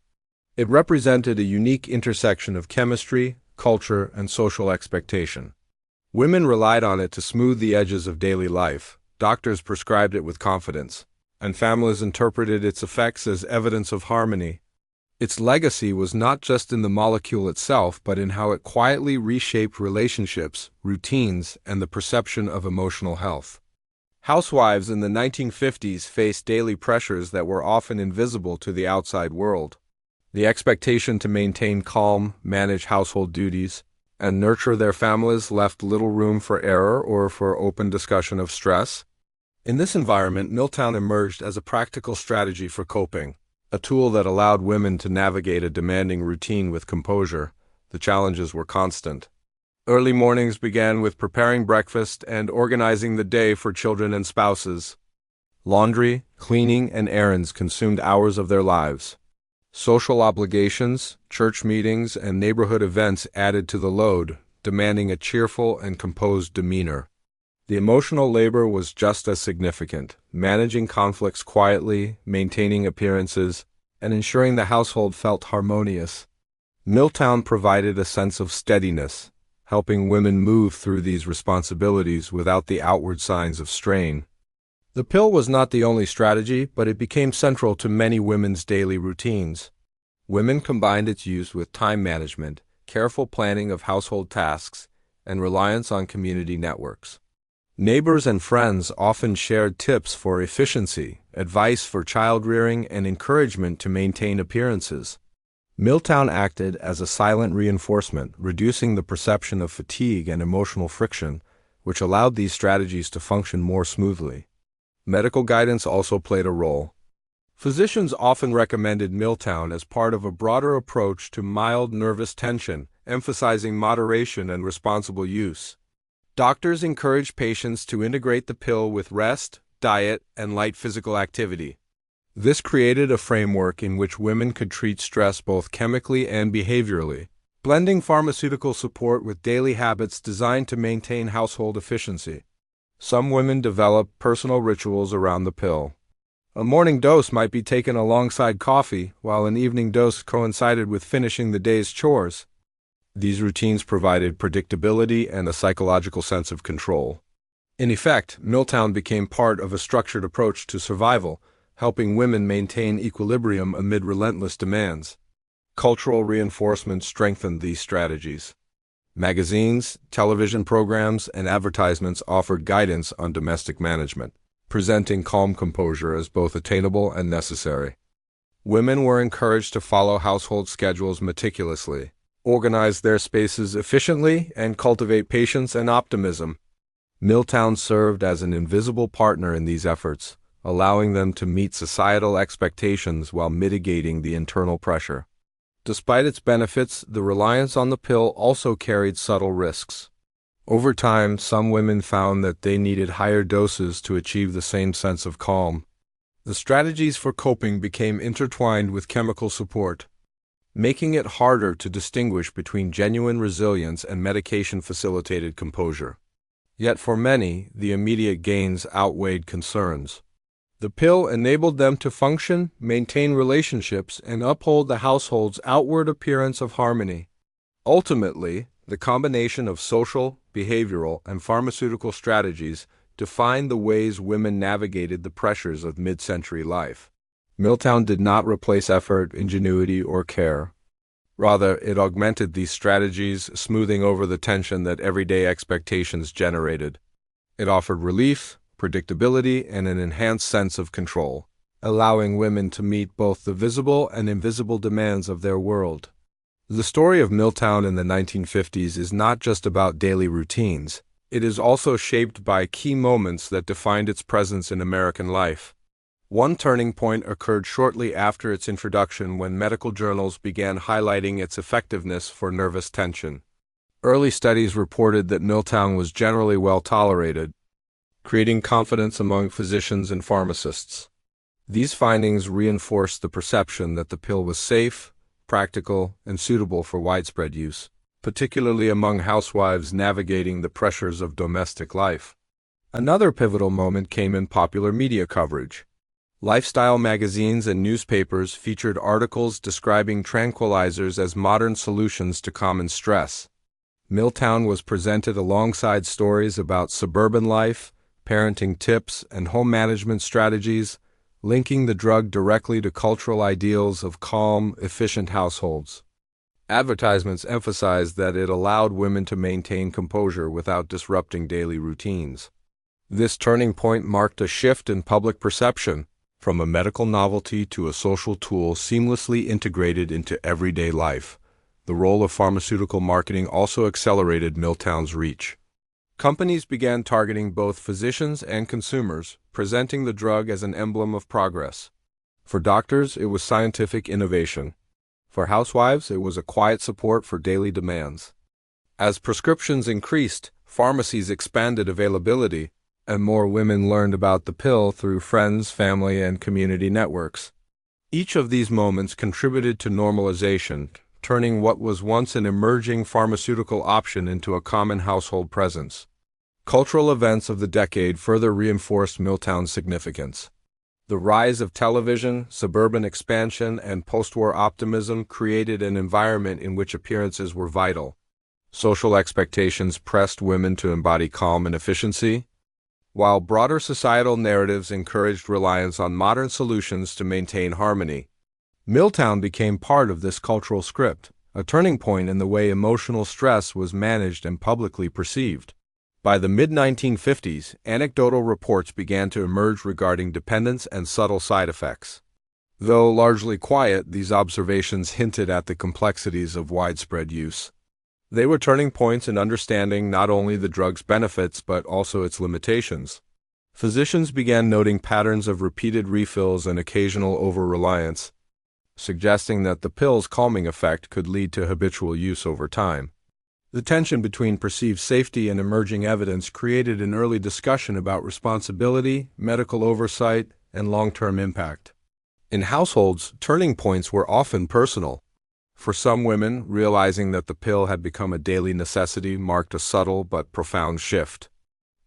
It represented a unique intersection of chemistry, culture, and social expectation. Women relied on it to smooth the edges of daily life, doctors prescribed it with confidence, and families interpreted its effects as evidence of harmony. Its legacy was not just in the molecule itself, but in how it quietly reshaped relationships, routines, and the perception of emotional health. Housewives in the 1950s faced daily pressures that were often invisible to the outside world. The expectation to maintain calm, manage household duties, and nurture their families left little room for error or for open discussion of stress. In this environment, Miltown emerged as a practical strategy for coping, a tool that allowed women to navigate a demanding routine with composure. The challenges were constant. Early mornings began with preparing breakfast and organizing the day for children and spouses. Laundry, cleaning, and errands consumed hours of their lives. Social obligations, church meetings, and neighborhood events added to the load, demanding a cheerful and composed demeanor. The emotional labor was just as significant, managing conflicts quietly, maintaining appearances, and ensuring the household felt harmonious. Miltown provided a sense of steadiness, helping women move through these responsibilities without the outward signs of strain. The pill was not the only strategy, but it became central to many women's daily routines. Women combined its use with time management, careful planning of household tasks, and reliance on community networks. Neighbors and friends often shared tips for efficiency, advice for child-rearing, and encouragement to maintain appearances. Miltown acted as a silent reinforcement, reducing the perception of fatigue and emotional friction, which allowed these strategies to function more smoothly. Medical guidance also played a role. Physicians often recommended Miltown as part of a broader approach to mild nervous tension, emphasizing moderation and responsible use. Doctors encouraged patients to integrate the pill with rest, diet, and light physical activity. This created a framework in which women could treat stress both chemically and behaviorally, blending pharmaceutical support with daily habits designed to maintain household efficiency. Some women developed personal rituals around the pill. A morning dose might be taken alongside coffee, while an evening dose coincided with finishing the day's chores. These routines provided predictability and a psychological sense of control. In effect, Miltown became part of a structured approach to survival, helping women maintain equilibrium amid relentless demands. Cultural reinforcement strengthened these strategies. Magazines, television programs, and advertisements offered guidance on domestic management, presenting calm composure as both attainable and necessary. Women were encouraged to follow household schedules meticulously, organize their spaces efficiently, and cultivate patience and optimism. Miltown served as an invisible partner in these efforts, allowing them to meet societal expectations while mitigating the internal pressure. Despite its benefits, the reliance on the pill also carried subtle risks. Over time, some women found that they needed higher doses to achieve the same sense of calm. The strategies for coping became intertwined with chemical support, making it harder to distinguish between genuine resilience and medication-facilitated composure. Yet for many, the immediate gains outweighed concerns. The pill enabled them to function, maintain relationships, and uphold the household's outward appearance of harmony. Ultimately, the combination of social, behavioral, and pharmaceutical strategies defined the ways women navigated the pressures of mid-century life. Miltown did not replace effort, ingenuity, or care. Rather, it augmented these strategies, smoothing over the tension that everyday expectations generated. It offered relief, predictability, and an enhanced sense of control, allowing women to meet both the visible and invisible demands of their world. The story of Miltown in the 1950s is not just about daily routines. It is also shaped by key moments that defined its presence in American life. One turning point occurred shortly after its introduction when medical journals began highlighting its effectiveness for nervous tension. Early studies reported that Miltown was generally well tolerated, creating confidence among physicians and pharmacists. These findings reinforced the perception that the pill was safe, practical, and suitable for widespread use, particularly among housewives navigating the pressures of domestic life. Another pivotal moment came in popular media coverage. Lifestyle magazines and newspapers featured articles describing tranquilizers as modern solutions to common stress. Miltown was presented alongside stories about suburban life, parenting tips, and home management strategies, linking the drug directly to cultural ideals of calm, efficient households. Advertisements emphasized that it allowed women to maintain composure without disrupting daily routines. This turning point marked a shift in public perception, from a medical novelty to a social tool seamlessly integrated into everyday life. The role of pharmaceutical marketing also accelerated Miltown's reach. Companies began targeting both physicians and consumers, presenting the drug as an emblem of progress. For doctors, it was scientific innovation. For housewives, it was a quiet support for daily demands. As prescriptions increased, pharmacies expanded availability, and more women learned about the pill through friends, family, and community networks. Each of these moments contributed to normalization, turning what was once an emerging pharmaceutical option into a common household presence. Cultural events of the decade further reinforced Miltown's significance. The rise of television, suburban expansion, and post-war optimism created an environment in which appearances were vital. Social expectations pressed women to embody calm and efficiency, while broader societal narratives encouraged reliance on modern solutions to maintain harmony. Miltown became part of this cultural script, a turning point in the way emotional stress was managed and publicly perceived. By the mid-1950s, anecdotal reports began to emerge regarding dependence and subtle side effects. Though largely quiet, these observations hinted at the complexities of widespread use. They were turning points in understanding not only the drug's benefits but also its limitations. Physicians began noting patterns of repeated refills and occasional over-reliance, suggesting that the pill's calming effect could lead to habitual use over time. The tension between perceived safety and emerging evidence created an early discussion about responsibility, medical oversight, and long-term impact. In households, turning points were often personal. For some women, realizing that the pill had become a daily necessity marked a subtle but profound shift.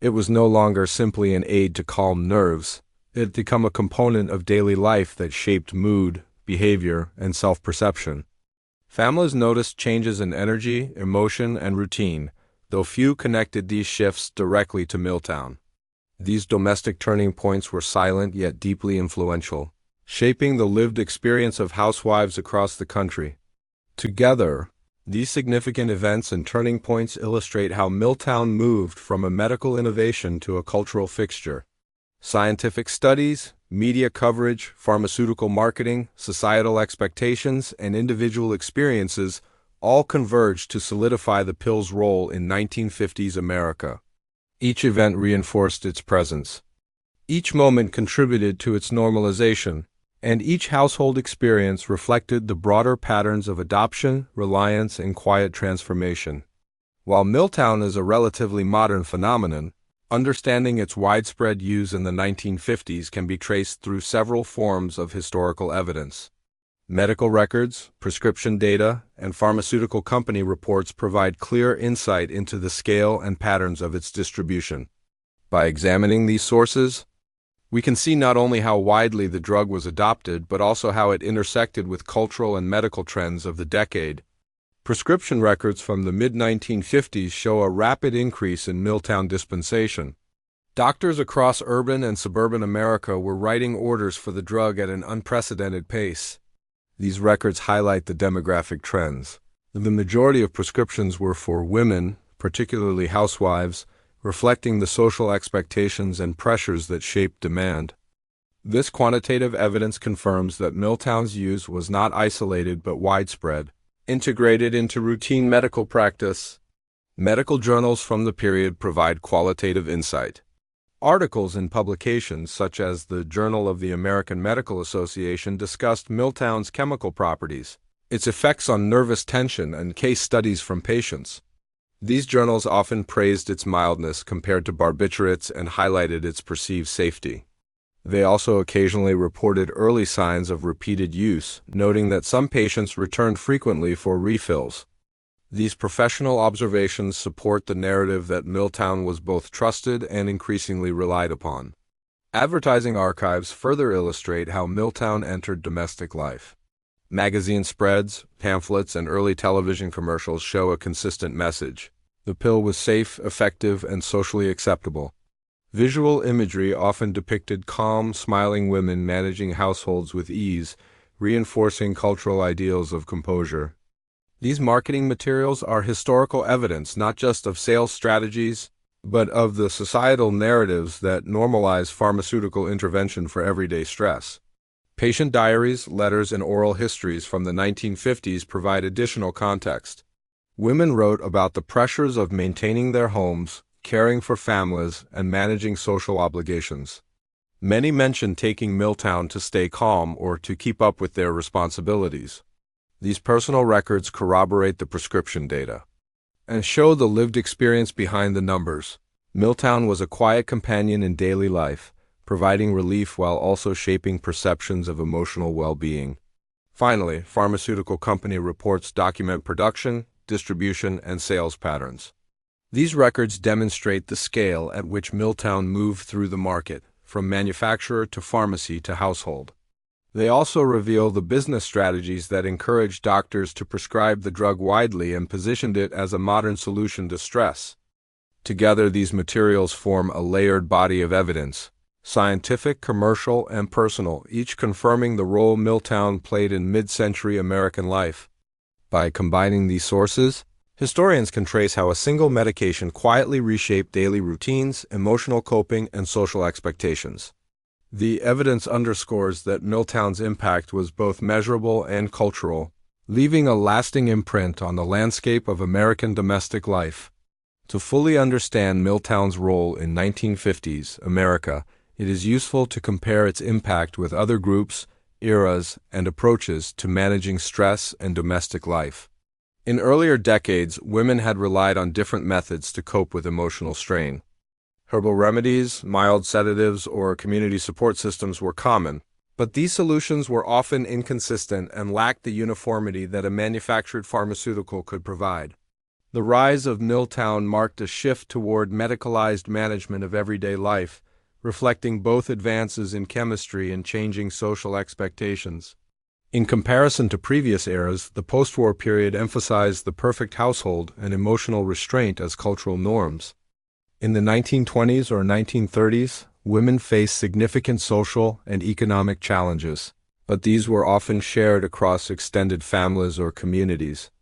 It was no longer simply an aid to calm nerves. It had become a component of daily life that shaped mood, behavior, and self-perception. Families noticed changes in energy, emotion, and routine, though few connected these shifts directly to Miltown. These domestic turning points were silent yet deeply influential, shaping the lived experience of housewives across the country. Together, these significant events and turning points illustrate how Miltown moved from a medical innovation to a cultural fixture. Scientific studies, media coverage, pharmaceutical marketing, societal expectations, and individual experiences all converged to solidify the pill's role in 1950s America. Each event reinforced its presence. Each moment contributed to its normalization, and each household experience reflected the broader patterns of adoption, reliance, and quiet transformation. While Miltown is a relatively modern phenomenon, understanding its widespread use in the 1950s can be traced through several forms of historical evidence. Medical records, prescription data, and pharmaceutical company reports provide clear insight into the scale and patterns of its distribution. By examining these sources, we can see not only how widely the drug was adopted, but also how it intersected with cultural and medical trends of the decade. Prescription records from the mid-1950s show a rapid increase in Miltown dispensation. Doctors across urban and suburban America were writing orders for the drug at an unprecedented pace. These records highlight the demographic trends. The majority of prescriptions were for women, particularly housewives, reflecting the social expectations and pressures that shaped demand. This quantitative evidence confirms that Miltown's use was not isolated but widespread, integrated into routine medical practice. Medical journals from the period provide qualitative insight. Articles in publications such as the Journal of the American Medical Association discussed Miltown's chemical properties, its effects on nervous tension, and case studies from patients. These journals often praised its mildness compared to barbiturates and highlighted its perceived safety. They also occasionally reported early signs of repeated use, noting that some patients returned frequently for refills. These professional observations support the narrative that Miltown was both trusted and increasingly relied upon. Advertising archives further illustrate how Miltown entered domestic life. Magazine spreads, pamphlets, and early television commercials show a consistent message. The pill was safe, effective, and socially acceptable. Visual imagery often depicted calm, smiling women managing households with ease, reinforcing cultural ideals of composure. These marketing materials are historical evidence not just of sales strategies, but of the societal narratives that normalize pharmaceutical intervention for everyday stress. Patient diaries, letters, and oral histories from the 1950s provide additional context. Women wrote about the pressures of maintaining their homes, caring for families, and managing social obligations. Many mentioned taking Miltown to stay calm or to keep up with their responsibilities. These personal records corroborate the prescription data and show the lived experience behind the numbers. Miltown was a quiet companion in daily life, providing relief while also shaping perceptions of emotional well-being. Finally, pharmaceutical company reports document production, distribution, and sales patterns. These records demonstrate the scale at which Miltown moved through the market, from manufacturer to pharmacy to household. They also reveal the business strategies that encouraged doctors to prescribe the drug widely and positioned it as a modern solution to stress. Together, these materials form a layered body of evidence, scientific, commercial, and personal, each confirming the role Miltown played in mid-century American life. By combining these sources, historians can trace how a single medication quietly reshaped daily routines, emotional coping, and social expectations. The evidence underscores that Miltown's impact was both measurable and cultural, leaving a lasting imprint on the landscape of American domestic life. To fully understand Miltown's role in 1950s America, it is useful to compare its impact with other groups, eras, and approaches to managing stress and domestic life. In earlier decades, women had relied on different methods to cope with emotional strain. Herbal remedies, mild sedatives, or community support systems were common, but these solutions were often inconsistent and lacked the uniformity that a manufactured pharmaceutical could provide. The rise of Miltown marked a shift toward medicalized management of everyday life, reflecting both advances in chemistry and changing social expectations. In comparison to previous eras, the post-war period emphasized the perfect household and emotional restraint as cultural norms. In the 1920s or 1930s, women faced significant social and economic challenges, but these were often shared across extended families or communities.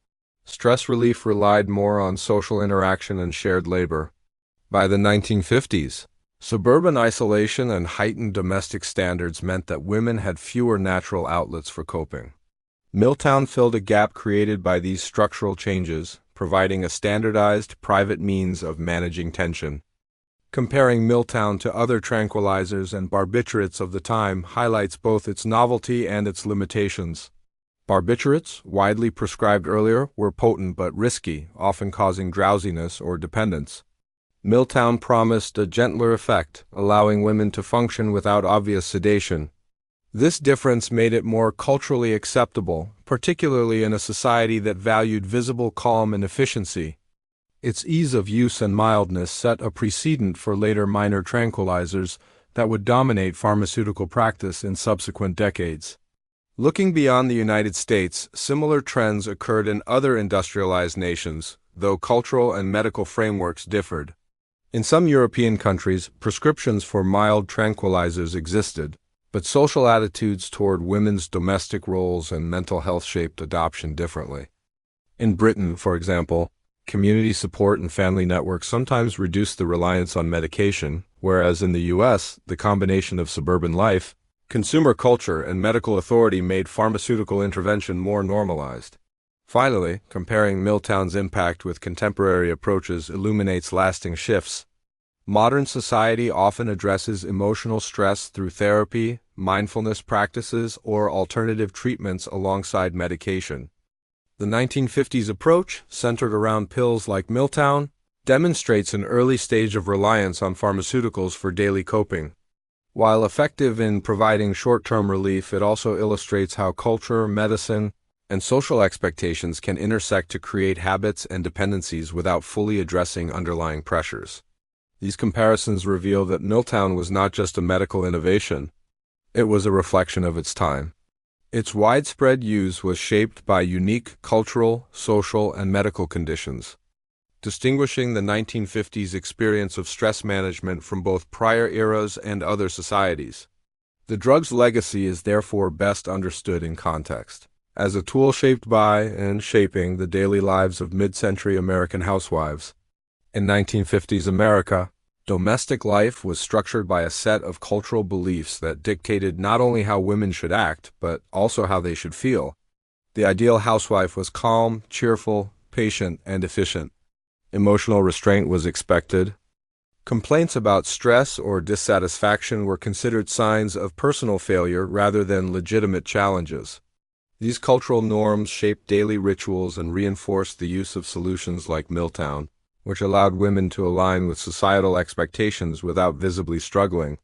Stress relief relied more on social interaction and shared labor. By the 1950s, suburban isolation and heightened domestic standards meant that women had fewer natural outlets for coping. Miltown filled a gap created by these structural changes, providing a standardized, private means of managing tension. Comparing Miltown to other tranquilizers and barbiturates of the time highlights both its novelty and its limitations. Barbiturates, widely prescribed earlier, were potent but risky, often causing drowsiness or dependence. Miltown promised a gentler effect, allowing women to function without obvious sedation. This difference made it more culturally acceptable, particularly in a society that valued visible calm and efficiency. Its ease of use and mildness set a precedent for later minor tranquilizers that would dominate pharmaceutical practice in subsequent decades. Looking beyond the United States, similar trends occurred in other industrialized nations, though cultural and medical frameworks differed. In some European countries, prescriptions for mild tranquilizers existed, but social attitudes toward women's domestic roles and mental health shaped adoption differently. In Britain, for example, community support and family networks sometimes reduced the reliance on medication, whereas in the U.S., the combination of suburban life, consumer culture, and medical authority made pharmaceutical intervention more normalized. Finally, comparing Miltown's impact with contemporary approaches illuminates lasting shifts. Modern society often addresses emotional stress through therapy, mindfulness practices, or alternative treatments alongside medication. The 1950s approach, centered around pills like Miltown, demonstrates an early stage of reliance on pharmaceuticals for daily coping. While effective in providing short-term relief, it also illustrates how culture, medicine, and social expectations can intersect to create habits and dependencies without fully addressing underlying pressures. These comparisons reveal that Miltown was not just a medical innovation, it was a reflection of its time. Its widespread use was shaped by unique cultural, social, and medical conditions, distinguishing the 1950s experience of stress management from both prior eras and other societies. The drug's legacy is therefore best understood in context, as a tool shaped by and shaping the daily lives of mid-century American housewives. In 1950s America, domestic life was structured by a set of cultural beliefs that dictated not only how women should act, but also how they should feel. The ideal housewife was calm, cheerful, patient, and efficient. Emotional restraint was expected. Complaints about stress or dissatisfaction were considered signs of personal failure rather than legitimate challenges. These cultural norms shaped daily rituals and reinforced the use of solutions like Miltown, which allowed women to align with societal expectations without visibly struggling.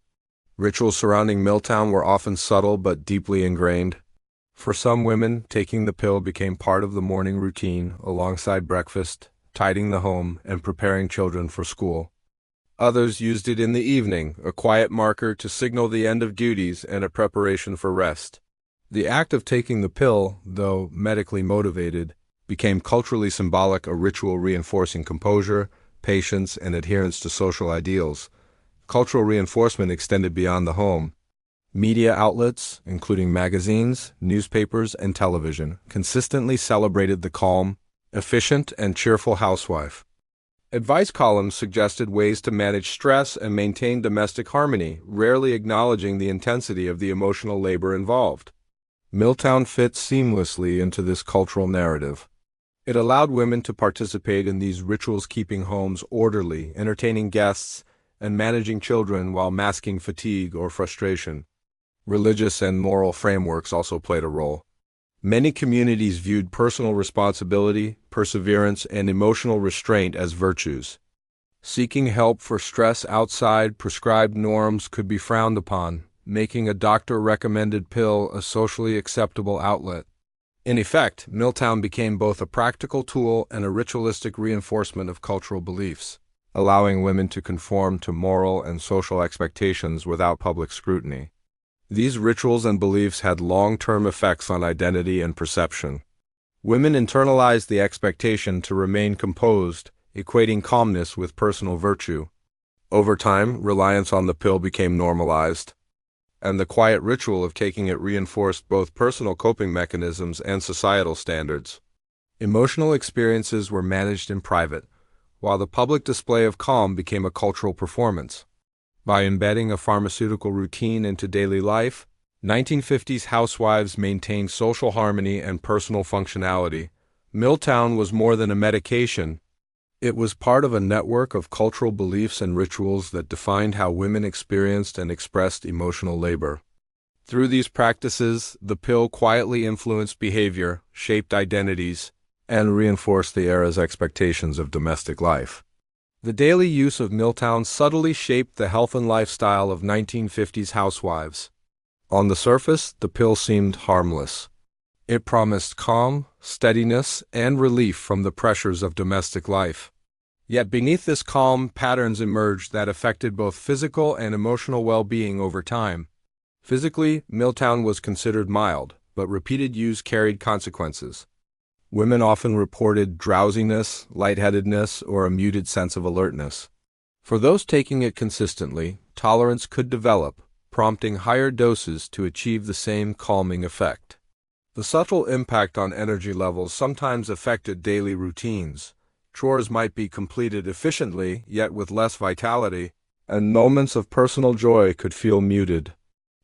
Rituals surrounding Miltown were often subtle but deeply ingrained. For some women, taking the pill became part of the morning routine, alongside breakfast, tidying the home, and preparing children for school. Others used it in the evening, a quiet marker to signal the end of duties and a preparation for rest. The act of taking the pill, though medically motivated, became culturally symbolic, a ritual reinforcing composure, patience, and adherence to social ideals. Cultural reinforcement extended beyond the home. Media outlets, including magazines, newspapers, and television, consistently celebrated the calm, efficient, and cheerful housewife. Advice columns suggested ways to manage stress and maintain domestic harmony, rarely acknowledging the intensity of the emotional labor involved. Miltown fits seamlessly into this cultural narrative. It allowed women to participate in these rituals, keeping homes orderly, entertaining guests, and managing children while masking fatigue or frustration. Religious and moral frameworks also played a role. Many communities viewed personal responsibility, perseverance, and emotional restraint as virtues. Seeking help for stress outside prescribed norms could be frowned upon, making a doctor-recommended pill a socially acceptable outlet. In effect, Miltown became both a practical tool and a ritualistic reinforcement of cultural beliefs, allowing women to conform to moral and social expectations without public scrutiny. These rituals and beliefs had long-term effects on identity and perception. Women internalized the expectation to remain composed, equating calmness with personal virtue. Over time, reliance on the pill became normalized, and the quiet ritual of taking it reinforced both personal coping mechanisms and societal standards. Emotional experiences were managed in private, while the public display of calm became a cultural performance. By embedding a pharmaceutical routine into daily life, 1950s housewives maintained social harmony and personal functionality. Miltown was more than a medication. It was part of a network of cultural beliefs and rituals that defined how women experienced and expressed emotional labor. Through these practices, the pill quietly influenced behavior, shaped identities, and reinforced the era's expectations of domestic life. The daily use of Miltown subtly shaped the health and lifestyle of 1950s housewives. On the surface, the pill seemed harmless. It promised calm, steadiness, and relief from the pressures of domestic life. Yet beneath this calm, patterns emerged that affected both physical and emotional well-being over time. Physically, Miltown was considered mild, but repeated use carried consequences. Women often reported drowsiness, lightheadedness, or a muted sense of alertness. For those taking it consistently, tolerance could develop, prompting higher doses to achieve the same calming effect. The subtle impact on energy levels sometimes affected daily routines. Chores might be completed efficiently, yet with less vitality, and moments of personal joy could feel muted.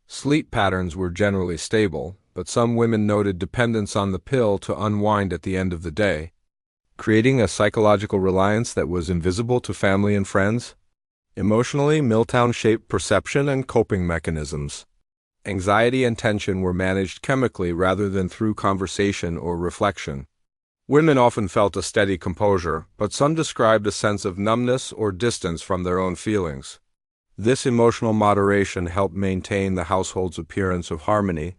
Sleep patterns were generally stable, but some women noted dependence on the pill to unwind at the end of the day, creating a psychological reliance that was invisible to family and friends. Emotionally, Miltown shaped perception and coping mechanisms. Anxiety and tension were managed chemically rather than through conversation or reflection. Women often felt a steady composure, but some described a sense of numbness or distance from their own feelings. This emotional moderation helped maintain the household's appearance of harmony,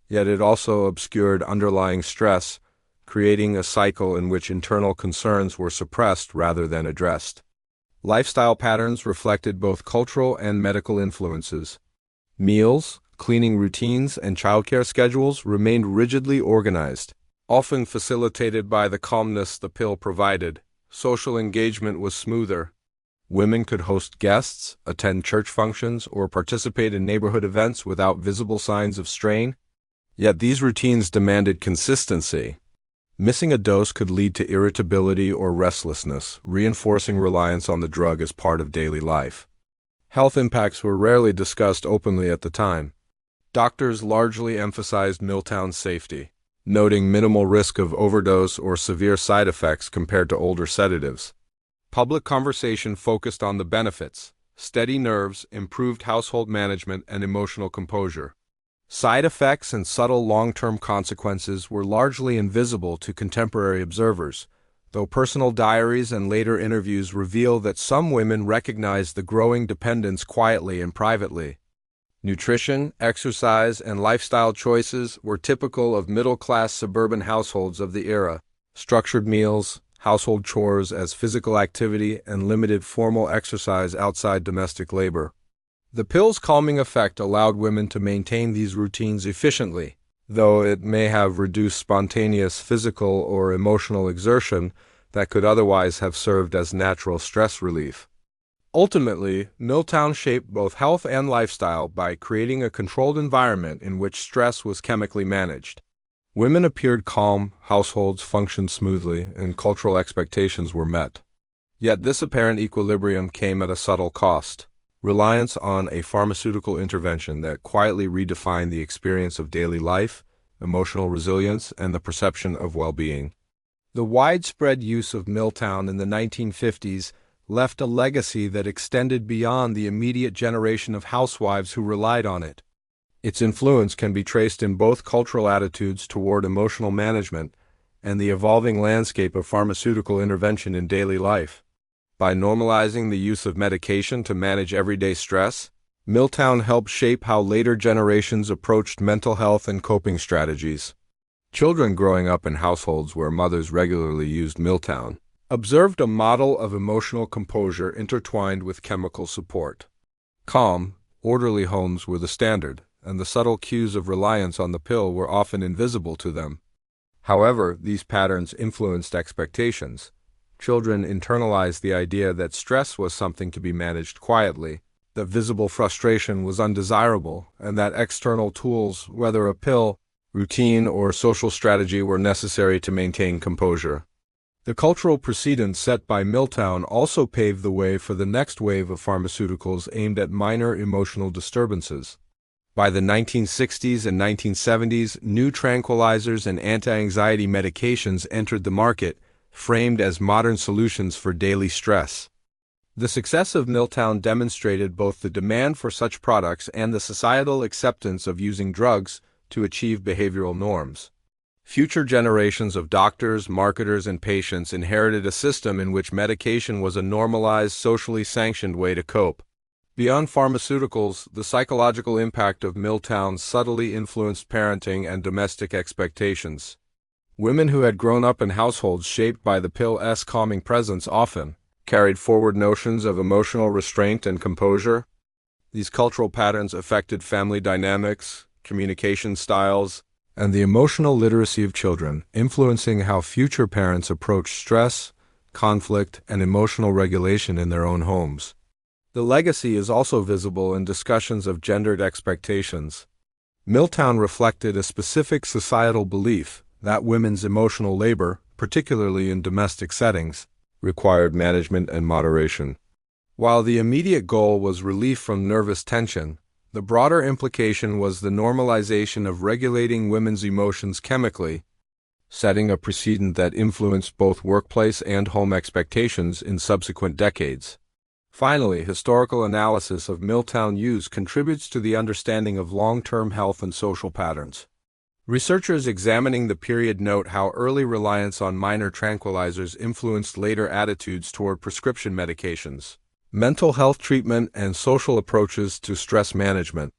yet it also obscured underlying stress, creating a cycle in which internal concerns were suppressed rather than addressed. Lifestyle patterns reflected both cultural and medical influences. Meals, cleaning routines, and childcare schedules remained rigidly organized, often facilitated by the calmness the pill provided. Social engagement was smoother. Women could host guests, attend church functions, or participate in neighborhood events without visible signs of strain. Yet these routines demanded consistency. Missing a dose could lead to irritability or restlessness, reinforcing reliance on the drug as part of daily life. Health impacts were rarely discussed openly at the time. Doctors largely emphasized Miltown's safety, noting minimal risk of overdose or severe side effects compared to older sedatives. Public conversation focused on the benefits: steady nerves, improved household management, and emotional composure. Side effects and subtle long-term consequences were largely invisible to contemporary observers, though personal diaries and later interviews reveal that some women recognized the growing dependence quietly and privately. Nutrition, exercise, and lifestyle choices were typical of middle-class suburban households of the era. Structured meals, household chores as physical activity, and limited formal exercise outside domestic labor. The pill's calming effect allowed women to maintain these routines efficiently, though it may have reduced spontaneous physical or emotional exertion that could otherwise have served as natural stress relief. Ultimately, Miltown shaped both health and lifestyle by creating a controlled environment in which stress was chemically managed. Women appeared calm, households functioned smoothly, and cultural expectations were met. Yet this apparent equilibrium came at a subtle cost: reliance on a pharmaceutical intervention that quietly redefined the experience of daily life, emotional resilience, and the perception of well-being. The widespread use of Miltown in the 1950s left a legacy that extended beyond the immediate generation of housewives who relied on it. Its influence can be traced in both cultural attitudes toward emotional management and the evolving landscape of pharmaceutical intervention in daily life. By normalizing the use of medication to manage everyday stress, Miltown helped shape how later generations approached mental health and coping strategies. Children growing up in households where mothers regularly used Miltown observed a model of emotional composure intertwined with chemical support. Calm, orderly homes were the standard, and the subtle cues of reliance on the pill were often invisible to them. However, these patterns influenced expectations. Children internalized the idea that stress was something to be managed quietly, that visible frustration was undesirable, and that external tools, whether a pill, routine, or social strategy, were necessary to maintain composure. The cultural precedent set by Miltown also paved the way for the next wave of pharmaceuticals aimed at minor emotional disturbances. By the 1960s and 1970s, new tranquilizers and anti-anxiety medications entered the market, framed as modern solutions for daily stress. The success of Miltown demonstrated both the demand for such products and the societal acceptance of using drugs to achieve behavioral norms. Future generations of doctors, marketers, and patients inherited a system in which medication was a normalized, socially sanctioned way to cope. Beyond pharmaceuticals, the psychological impact of Miltown subtly influenced parenting and domestic expectations. Women who had grown up in households shaped by the pill's calming presence often carried forward notions of emotional restraint and composure. These cultural patterns affected family dynamics, communication styles, and the emotional literacy of children, influencing how future parents approach stress, conflict, and emotional regulation in their own homes. The legacy is also visible in discussions of gendered expectations. Miltown reflected a specific societal belief that women's emotional labor, particularly in domestic settings, required management and moderation. While the immediate goal was relief from nervous tension, the broader implication was the normalization of regulating women's emotions chemically, setting a precedent that influenced both workplace and home expectations in subsequent decades. Finally, historical analysis of Miltown use contributes to the understanding of long-term health and social patterns. Researchers examining the period note how early reliance on minor tranquilizers influenced later attitudes toward prescription medications, mental health treatment, and social approaches to stress management.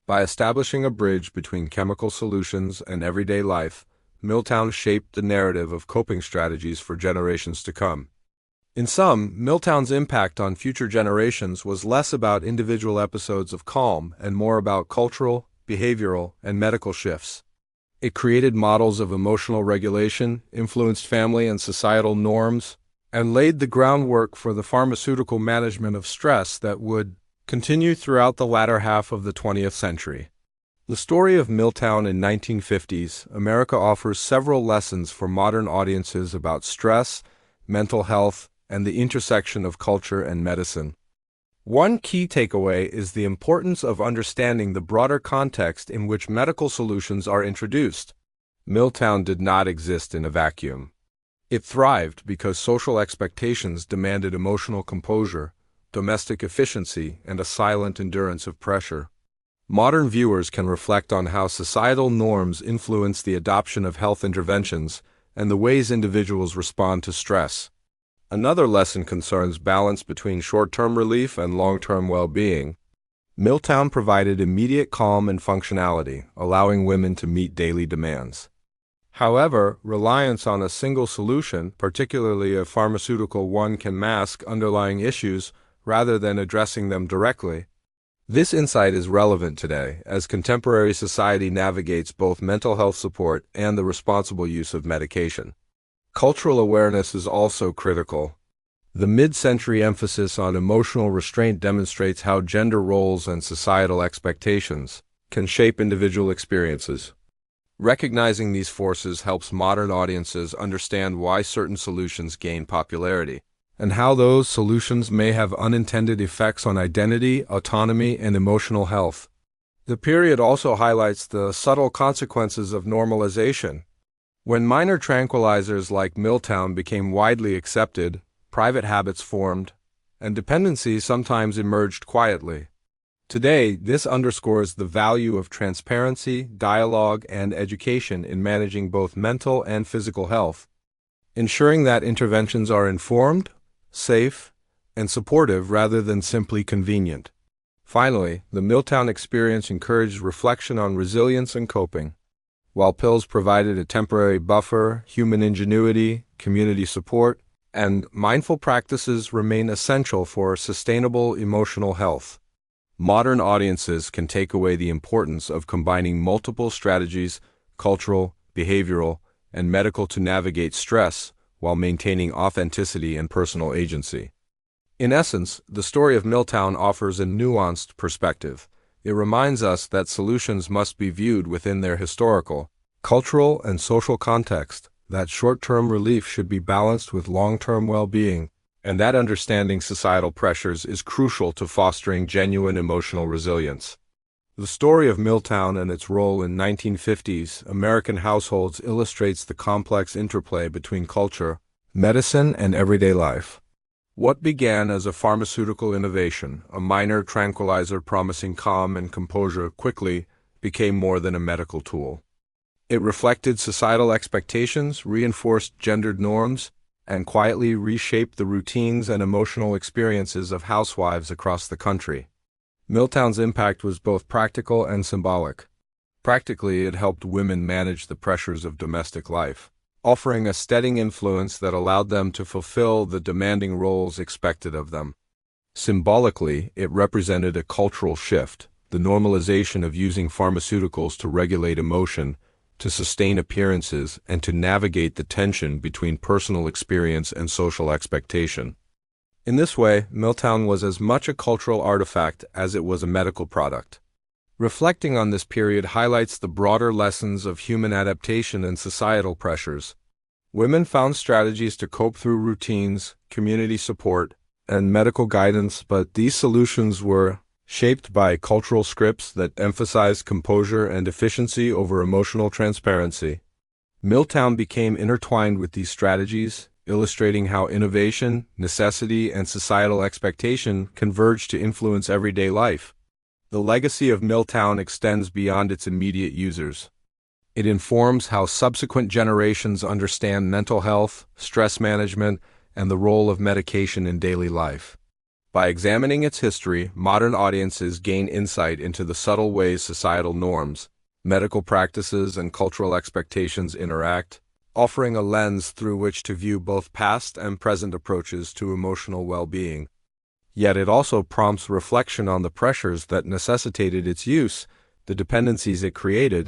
By establishing a bridge between chemical solutions and everyday life, Miltown shaped the narrative of coping strategies for generations to come. In sum, Miltown's impact on future generations was less about individual episodes of calm and more about cultural, behavioral, and medical shifts. It created models of emotional regulation, influenced family and societal norms, and laid the groundwork for the pharmaceutical management of stress that would continue throughout the latter half of the 20th century. The story of Miltown in 1950s America offers several lessons for modern audiences about stress, mental health, and the intersection of culture and medicine. One key takeaway is the importance of understanding the broader context in which medical solutions are introduced. Miltown did not exist in a vacuum. It thrived because social expectations demanded emotional composure, domestic efficiency, and a silent endurance of pressure. Modern viewers can reflect on how societal norms influence the adoption of health interventions and the ways individuals respond to stress. Another lesson concerns balance between short-term relief and long-term well-being. Miltown provided immediate calm and functionality, allowing women to meet daily demands. However, reliance on a single solution, particularly a pharmaceutical one, can mask underlying issues rather than addressing them directly. This insight is relevant today as contemporary society navigates both mental health support and the responsible use of medication. Cultural awareness is also critical. The mid-century emphasis on emotional restraint demonstrates how gender roles and societal expectations can shape individual experiences. Recognizing these forces helps modern audiences understand why certain solutions gain popularity, and how those solutions may have unintended effects on identity, autonomy, and emotional health. The period also highlights the subtle consequences of normalization. When minor tranquilizers like Miltown became widely accepted, private habits formed, and dependency sometimes emerged quietly. Today, this underscores the value of transparency, dialogue, and education in managing both mental and physical health, ensuring that interventions are informed, safe, and supportive rather than simply convenient. Finally, the Miltown experience encouraged reflection on resilience and coping. While pills provided a temporary buffer, human ingenuity, community support, and mindful practices remain essential for sustainable emotional health. Modern audiences can take away the importance of combining multiple strategies, cultural, behavioral, and medical to navigate stress while maintaining authenticity and personal agency. In essence, the story of Miltown offers a nuanced perspective. It reminds us that solutions must be viewed within their historical, cultural, and social context, that short-term relief should be balanced with long-term well-being, and that understanding societal pressures is crucial to fostering genuine emotional resilience. The story of Miltown and its role in 1950s American households illustrates the complex interplay between culture, medicine, and everyday life. What began as a pharmaceutical innovation, a minor tranquilizer promising calm and composure, quickly became more than a medical tool. It reflected societal expectations, reinforced gendered norms, and quietly reshaped the routines and emotional experiences of housewives across the country. Miltown's impact was both practical and symbolic. Practically, it helped women manage the pressures of domestic life, offering a steadying influence that allowed them to fulfill the demanding roles expected of them. Symbolically, it represented a cultural shift, the normalization of using pharmaceuticals to regulate emotion, to sustain appearances, and to navigate the tension between personal experience and social expectation. In this way, Miltown was as much a cultural artifact as it was a medical product. Reflecting on this period highlights the broader lessons of human adaptation and societal pressures. Women found strategies to cope through routines, community support, and medical guidance, but these solutions were shaped by cultural scripts that emphasized composure and efficiency over emotional transparency. Miltown became intertwined with these strategies, illustrating how innovation, necessity, and societal expectation converge to influence everyday life. The legacy of Miltown extends beyond its immediate users. It informs how subsequent generations understand mental health, stress management, and the role of medication in daily life. By examining its history, modern audiences gain insight into the subtle ways societal norms, medical practices, and cultural expectations interact, offering a lens through which to view both past and present approaches to emotional well-being. Yet it also prompts reflection on the pressures that necessitated its use, the dependencies it created,